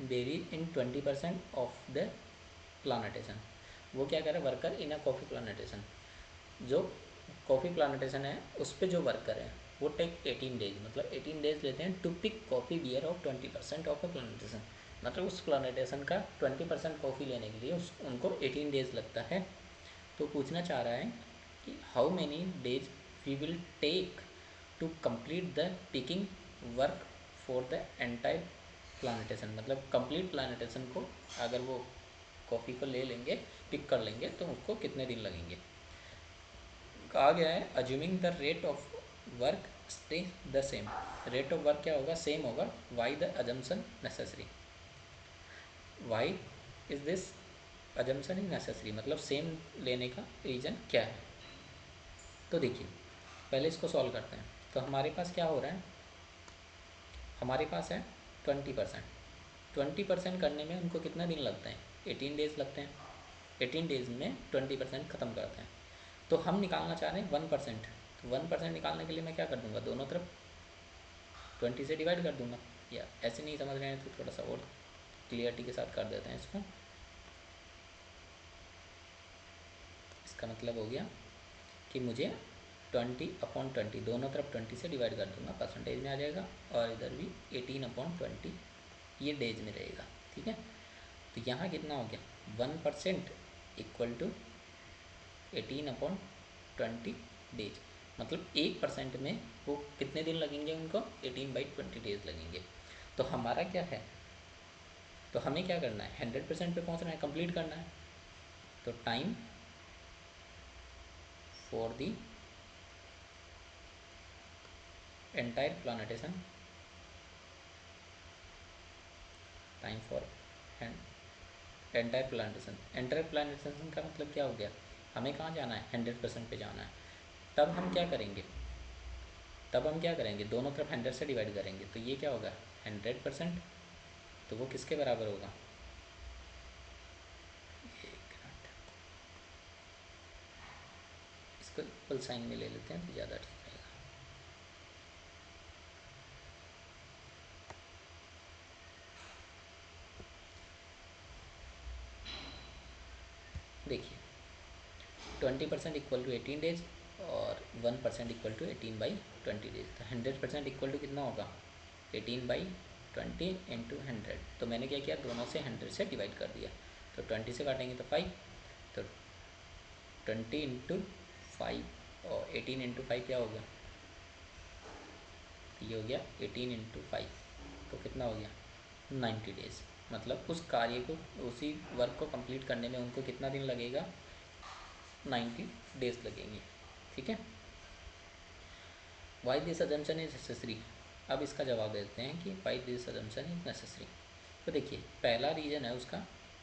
berry in 20% of the plantation. वो क्या कर रहा है, worker in a coffee plantation, जो कॉफ़ी प्लांटेशन है उस पर जो वर्कर है वो टेक 18 days, मतलब 18 days लेते हैं to pick coffee berry of 20% of a plantation. मतलब उस प्लांटेशन का 20% कॉफ़ी लेने के लिए उनको 18 days लगता है। तो पूछना चाह रहा है कि how many days we will take to complete the picking work for the entire plantation. मतलब कंप्लीट प्लांटेशन को अगर वो कॉफ़ी को ले लेंगे, पिक कर लेंगे, तो उसको कितने दिन लगेंगे। कहा गया है assuming the rate of work stay the same. Rate of work क्या होगा, सेम होगा। Why the assumption necessary, why is this assumption is necessary, मतलब सेम लेने का रीज़न क्या है। तो देखिए पहले इसको सॉल्व करते हैं। तो हमारे पास क्या हो रहा है, हमारे पास है 20%। 20% करने में उनको कितना दिन लगते हैं, 18 days लगते हैं। 18 days में 20% ख़त्म करते हैं। तो हम निकालना चाह रहे हैं 1%। तो 1% निकालने के लिए मैं क्या कर दूंगा, दोनों तरफ 20 से डिवाइड कर दूंगा। या ऐसे नहीं समझ रहे हैं तो थोड़ा सा और क्लियरिटी के साथ कर देते हैं इसको। इसका मतलब हो गया कि मुझे 20/20 दोनों तरफ 20 से डिवाइड कर दूंगा, परसेंटेज में आ जाएगा। और इधर भी 18/20 ये डेज में रहेगा। ठीक है, तो यहाँ कितना हो गया, 1% इक्वल टू 18/20 डेज। मतलब 1% में वो कितने दिन लगेंगे उनको, 18/20 डेज लगेंगे। तो हमारा क्या है, तो हमें क्या करना है, 100% पे पहुँचना है, कंप्लीट करना है। तो time for the entire plantation, time for entire plantation का मतलब क्या हो गया, हमें कहाँ जाना है, 100% पे जाना है। तब हम क्या करेंगे, दोनों तरफ 100 से डिवाइड करेंगे। तो ये क्या होगा, 100%। तो वो किसके बराबर होगा, इसको इक्वल साइन में ले लेते हैं तो ज़्यादा ठीक रहेगा। देखिए 20% इक्वल टू 18 डेज और 1% इक्वल टू 18/20 डेज। तो 100% इक्वल टू कितना होगा, 18/20 इंटू 100। तो मैंने क्या किया, दोनों से 100 से डिवाइड कर दिया। तो 20 से काटेंगे तो 5, तो 20 इंटू 5 और 18 इंटू 5 क्या हो गया, ये हो गया 18 इंटू 5। तो कितना हो गया, 90 डेज। मतलब उस कार्य को, उसी वर्क को कंप्लीट करने में उनको कितना दिन लगेगा, 90 डेज लगेंगे। ठीक है, why this assumption is necessary. अब इसका जवाब देते हैं कि why this assumption is necessary. तो देखिए पहला रीज़न है उसका,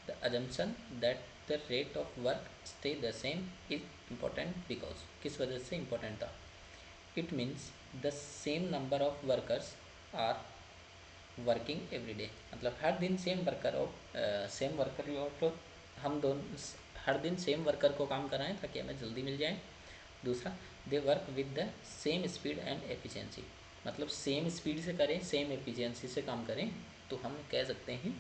the assumption that the rate of work stay the same is important because, किस वजह से इम्पोर्टेंट था, it means the same number of workers are working every day. मतलब हर दिन सेम वर्कर तो हम दोनों हर दिन सेम वर्कर को काम कराएं ताकि हमें जल्दी मिल जाए। दूसरा, they work with the same speed and efficiency. मतलब सेम स्पीड से करें, सेम एफिशिएंसी से काम करें, तो हम कह सकते हैं।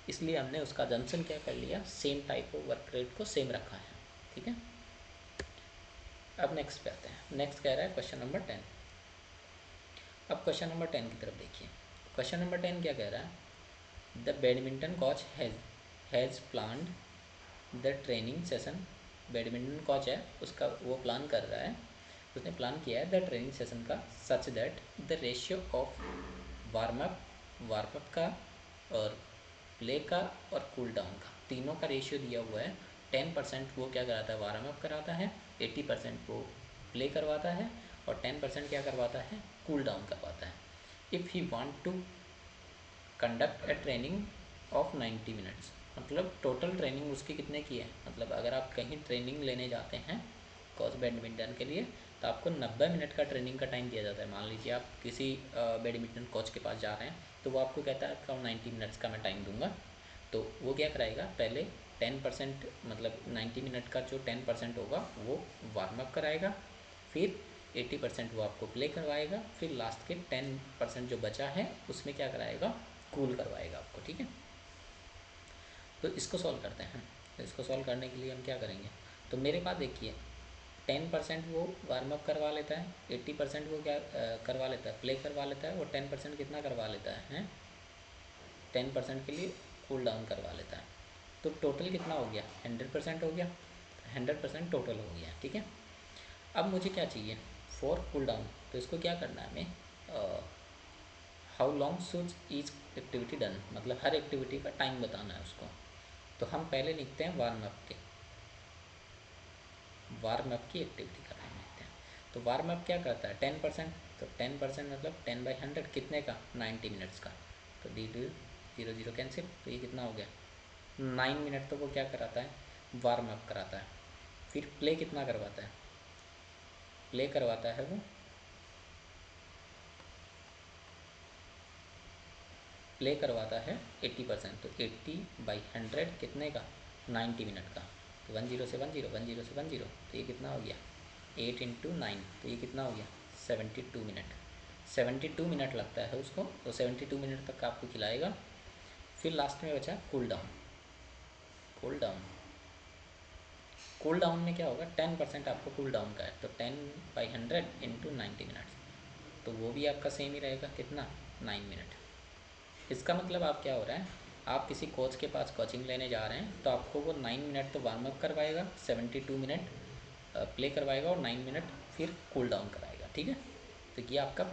इसलिए हमने उसका जंक्शन क्या कर लिया, same type of work rate को सेम रखा है। ठीक है, अब नेक्स्ट पे आते हैं। नेक्स्ट कह रहा है क्वेश्चन नंबर 10। अब क्वेश्चन नंबर 10 की तरफ देखिए। क्वेश्चन नंबर 10 क्या कह रहा है, the badminton coach has planned the training session. Badminton coach है, उसका वो प्लान कर रहा है, उसने प्लान किया है द ट्रेनिंग सेशन का, such that the ratio of warm up का और प्ले का और कूल डाउन का, तीनों का रेशियो दिया हुआ है। 10% वो क्या कराता है, वार्म अप कराता है, 80% वो प्ले करवाता है, और 10% क्या करवाता है, कूल डाउन करवाता है। If he want to conduct a training of 90 minutes, मतलब टोटल ट्रेनिंग उसकी कितने की है, मतलब अगर आप कहीं ट्रेनिंग लेने जाते हैं कोच बैडमिंटन के लिए, तो आपको 90 मिनट का ट्रेनिंग का टाइम दिया जाता है। मान लीजिए आप किसी बैडमिंटन कोच के पास जा रहे हैं, तो वो आपको कहता है आपका 90 मिनट्स का मैं टाइम दूंगा। तो वो क्या कराएगा, पहले 10% मतलब 90 मिनट का जो 10% होगा वो वार्म अप कराएगा, फिर 80% वो आपको प्ले करवाएगा, फिर लास्ट के 10% जो बचा है उसमें क्या कराएगा, कूल करवाएगा आपको। ठीक है, तो इसको सॉल्व करते हैं। तो इसको सॉल्व करने के लिए हम क्या करेंगे, तो मेरे पास देखिए 10% वो वार्म अप करवा लेता है, 80% वो क्या करवा लेता है, प्ले करवा लेता है, और 10% कितना करवा लेता है, 10% के लिए कूल डाउन करवा लेता है। तो टोटल कितना हो गया, 100% हो गया, 100% टोटल हो गया। ठीक है, अब मुझे क्या चाहिए, फॉर कूल डाउन। तो इसको क्या करना है हमें, how long should each activity done, मतलब हर एक्टिविटी का टाइम बताना है उसको। तो हम पहले लिखते हैं वार्म अप की एक्टिविटी का टाइम लिखते हैं। तो वार्म अप क्या करता है, 10%, तो 10% मतलब 10/100 कितने का, 90 मिनट्स का। तो डी डी 0 0 कैंसिल, तो ये कितना हो गया, 9 मिनट। तो वो क्या कराता है, वार्म अप कराता है। फिर प्ले कितना करवाता है, प्ले करवाता है वो, प्ले करवाता है 80%। तो 80/100 कितने का, 90 मिनट का। तो 10 से 10, 10 से 10, तो ये कितना हो गया, 8 × 9, तो ये कितना हो गया, 72 मिनट। 72 मिनट लगता है उसको, तो 72 मिनट तक आपको खिलाएगा। फिर लास्ट में बचा cool down. Cool down, cool down में क्या होगा, 10% आपको कूल डाउन का है, तो 10/100 × 90 मिनट्स, तो वो भी आपका सेम ही रहेगा, कितना, 9 मिनट। इसका मतलब आप क्या हो रहा है, आप किसी कोच के पास कोचिंग लेने जा रहे हैं, तो आपको वो 9 मिनट तो वार्म अप करवाएगा, 72 मिनट प्ले करवाएगा, और 9 मिनट फिर कूल डाउन कराएगा। ठीक है, तो ये आपका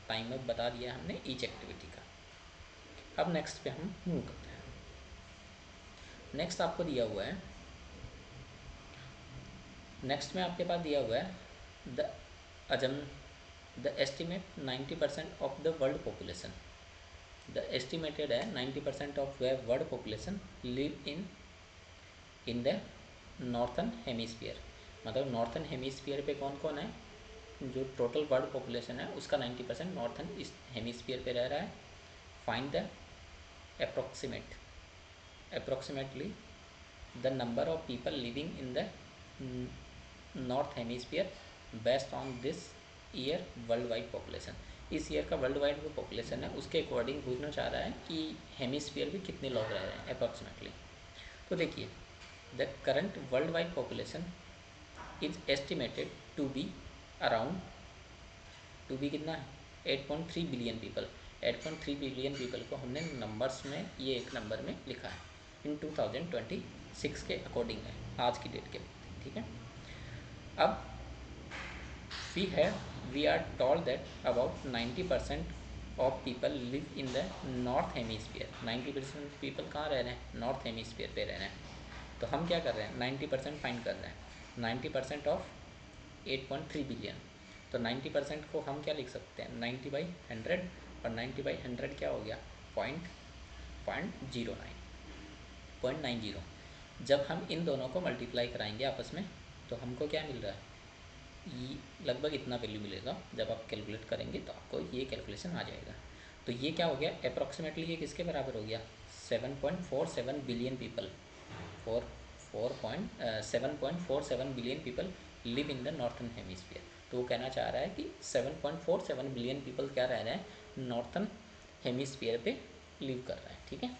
टाइम अब बता दिया हमने ईच एक्टिविटी का। अब नेक्स्ट पे हम मूव करते हैं। नेक्स्ट आपको दिया हुआ है, नेक्स्ट में आपके पास दिया हुआ है द अजम the estimate 90% of the world population. The estimated है 90% of the world population live in the northern hemisphere. मतलब नॉर्थन हेमिस्फीयर पे कौन कौन है, जो टोटल वर्ल्ड पॉपुलेशन है उसका 90% नॉर्थन हेमिस्फीयर पे रह रहा है। Find the approximately the number of people living in the north hemisphere based on this year world wide population. इस ईयर का वर्ल्ड वाइड जो पॉपुलेशन है उसके अकॉर्डिंग पूछना चाह रहा है कि हेमिस्फीयर में कितने लोग रह रहे हैं अप्रॉक्सीमेटली। तो देखिए, the current world wide population is estimated to be around, to be कितना है, 8.3 बिलियन पीपल। 8.3 बिलियन पीपल को हमने नंबर्स में ये एक नंबर में लिखा है, इन 2026 के अकॉर्डिंग है, आज की डेट के। ठीक है, अब we are told that about 90% of people live in the north hemisphere। 90% people कहाँ रह रहे हैं, नॉर्थ हेमिस्फीयर पे रह रहे हैं। तो हम क्या कर रहे हैं, 90% फाइंड कर रहे हैं। 90% ऑफ 8.3 बिलियन, तो 90% को हम क्या लिख सकते हैं, 90/100, और 90/100 क्या हो गया, पॉइंट 0.90। जब हम इन दोनों को मल्टीप्लाई कराएंगे आपस में, तो हमको क्या मिल रहा है, ये लगभग इतना वैल्यू मिलेगा। जब आप कैलकुलेट करेंगे तो आपको ये कैलकुलेशन आ जाएगा। तो ये क्या हो गया, अप्रॉक्सीमेटली ये किसके बराबर हो गया, 7.47 billion people, 7.47 billion people live in the northern hemisphere. तो वो कहना चाह रहा है कि 7.47 बिलियन पीपल क्या रह रहे हैं, नॉर्थन हेमिस्फीयर पे लिव कर रहे हैं। ठीक है,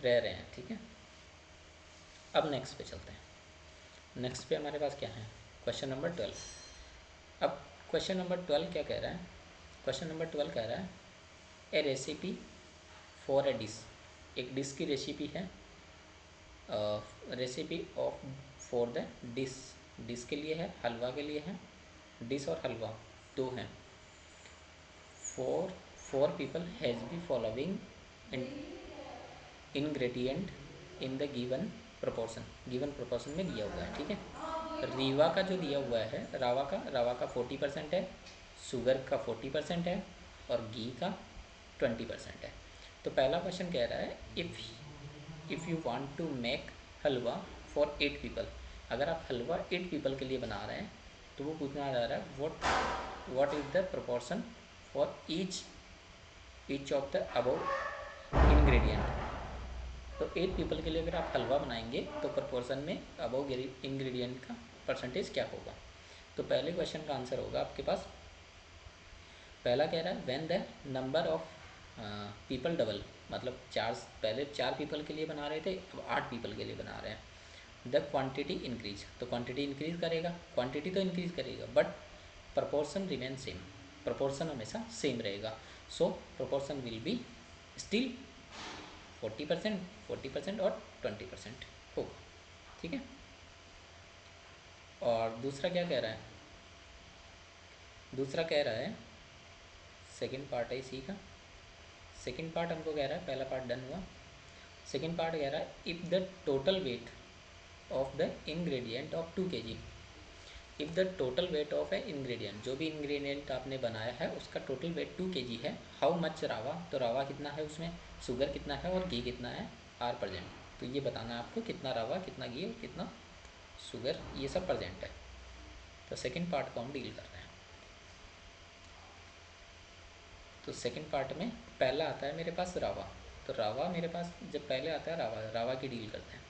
रह रहे हैं। ठीक है, अब नेक्स्ट पे चलते हैं। नेक्स्ट पे हमारे पास क्या है, क्वेश्चन नंबर 12। अब क्वेश्चन नंबर 12 क्या कह रहा है, क्वेश्चन नंबर 12 कह रहा है ए रेसिपी फॉर ए डिश। एक डिश की रेसिपी है, recipe of for the dish, dish के लिए है, हलवा के लिए है। डिश और हलवा दो हैं। Four people has be following ingredient in the given proportion. Given proportion में दिया हुआ है। ठीक है, रीवा का जो दिया हुआ है, रवा का 40% है, शुगर का 40% है, और घी का 20% है। तो पहला क्वेश्चन कह रहा है if you want to make halwa for 8 people, अगर आप हलवा 8 पीपल के लिए बना रहे हैं तो वो पूछना जा रहा है what is the proportion for each of the above ingredient. तो 8 पीपल के लिए अगर आप हलवा बनाएंगे तो प्रोपोर्शन में अबव इंग्रेडिएंट का परसेंटेज क्या होगा। तो पहले क्वेश्चन का आंसर होगा आपके पास, पहला कह रहा है when the number of people double, मतलब पहले 4 पीपल के लिए बना रहे थे, अब 8 पीपल के लिए बना रहे हैं। द क्वांटिटी इंक्रीज, तो क्वांटिटी इंक्रीज करेगा, क्वांटिटी तो इंक्रीज करेगा but proportion remain same, proportion हमेशा सेम रहेगा। सो प्रपोर्शन विल बी स्टिल 40%, 40% और 20% होगा। ठीक है। और दूसरा क्या कह रहा है, दूसरा कह रहा है सेकेंड पार्ट है इसी का, सेकेंड पार्ट हमको कह रहा है, पहला पार्ट डन हुआ, सेकेंड पार्ट कह रहा है if the total weight of the ingredient of 2 kg, if the total weight of A ingredient, जो भी इंग्रेडिएंट आपने बनाया है उसका टोटल वेट 2 kg है, हाउ मच रावा, तो रावा कितना है उसमें, शुगर कितना है और घी कितना है, आर प्रजेंट। तो ये बताना है आपको कितना रावा, कितना घी और कितना शुगर, ये सब प्रजेंट है। तो सेकेंड पार्ट को हम डील कर रहे हैं। तो सेकेंड पार्ट में पहला आता है मेरे पास रावा, तो रावा मेरे पास जब पहले आता है रावा, रावा की डील करते हैं।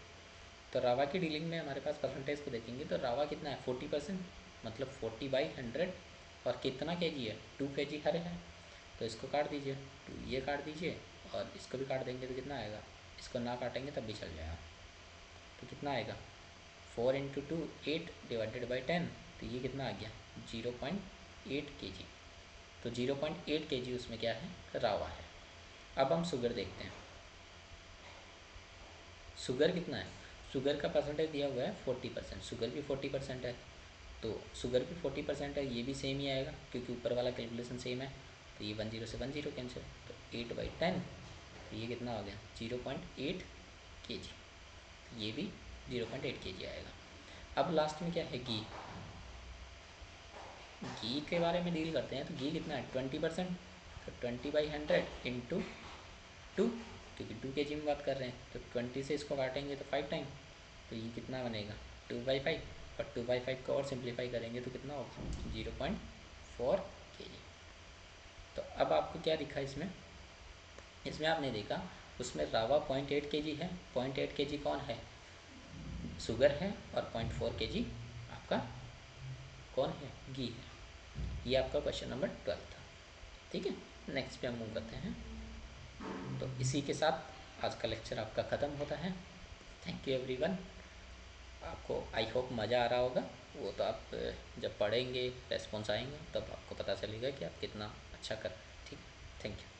तो रावा की डीलिंग में हमारे पास परसेंटेज को देखेंगे तो रावा कितना है 40%, मतलब 40/100, और कितना केजी है 2 kg हर है, तो इसको काट दीजिए, 2 ये काट दीजिए और इसको भी काट देंगे तो कितना आएगा, इसको ना काटेंगे तब भी चल जाएगा। तो कितना आएगा 4 × 2 8 / 10, तो ये कितना आ गया 0.8 kg। तो 0.8 kg उसमें क्या है रावा है। अब हम शुगर देखते हैं, शुगर कितना है, शुगर का परसेंटेज दिया हुआ है 40%, शुगर भी 40% है, तो शुगर भी 40% है, ये भी सेम ही आएगा क्योंकि ऊपर वाला कैलकुलेशन सेम है। तो ये 10 से 10 कैंसिल, तो 8/10, तो ये कितना हो गया 0.8 kg, ये भी 0.8 kg आएगा। अब लास्ट में क्या है घी, घी के बारे में डील करते हैं। तो घी कितना है 20%, तो 20/100 इंटू 2, क्योंकि 2 kg में बात कर रहे हैं, तो 20 से इसको काटेंगे तो 5 टाइम, तो ये कितना बनेगा 2/5, और 2/5 को और सिंप्लीफाई करेंगे तो कितना होगा 0.4 kg। तो अब आपको क्या दिखा इसमें, इसमें आपने देखा उसमें रावा 0.8 kg है, 0.8 kg कौन है शुगर है, और 0.4 kg आपका कौन है घी है। ये आपका क्वेश्चन नंबर 12 था। ठीक है, नेक्स्ट पे हम मूव करते हैं। तो इसी के साथ आज का लेक्चर आपका ख़त्म होता है। Thank you everyone. आपको आई होप मज़ा आ रहा होगा, वो तो आप जब पढ़ेंगे रेस्पॉन्स आएंगे तब आपको पता चलेगा कि आप कितना अच्छा कर रहे हैं। ठीक, थैंक यू।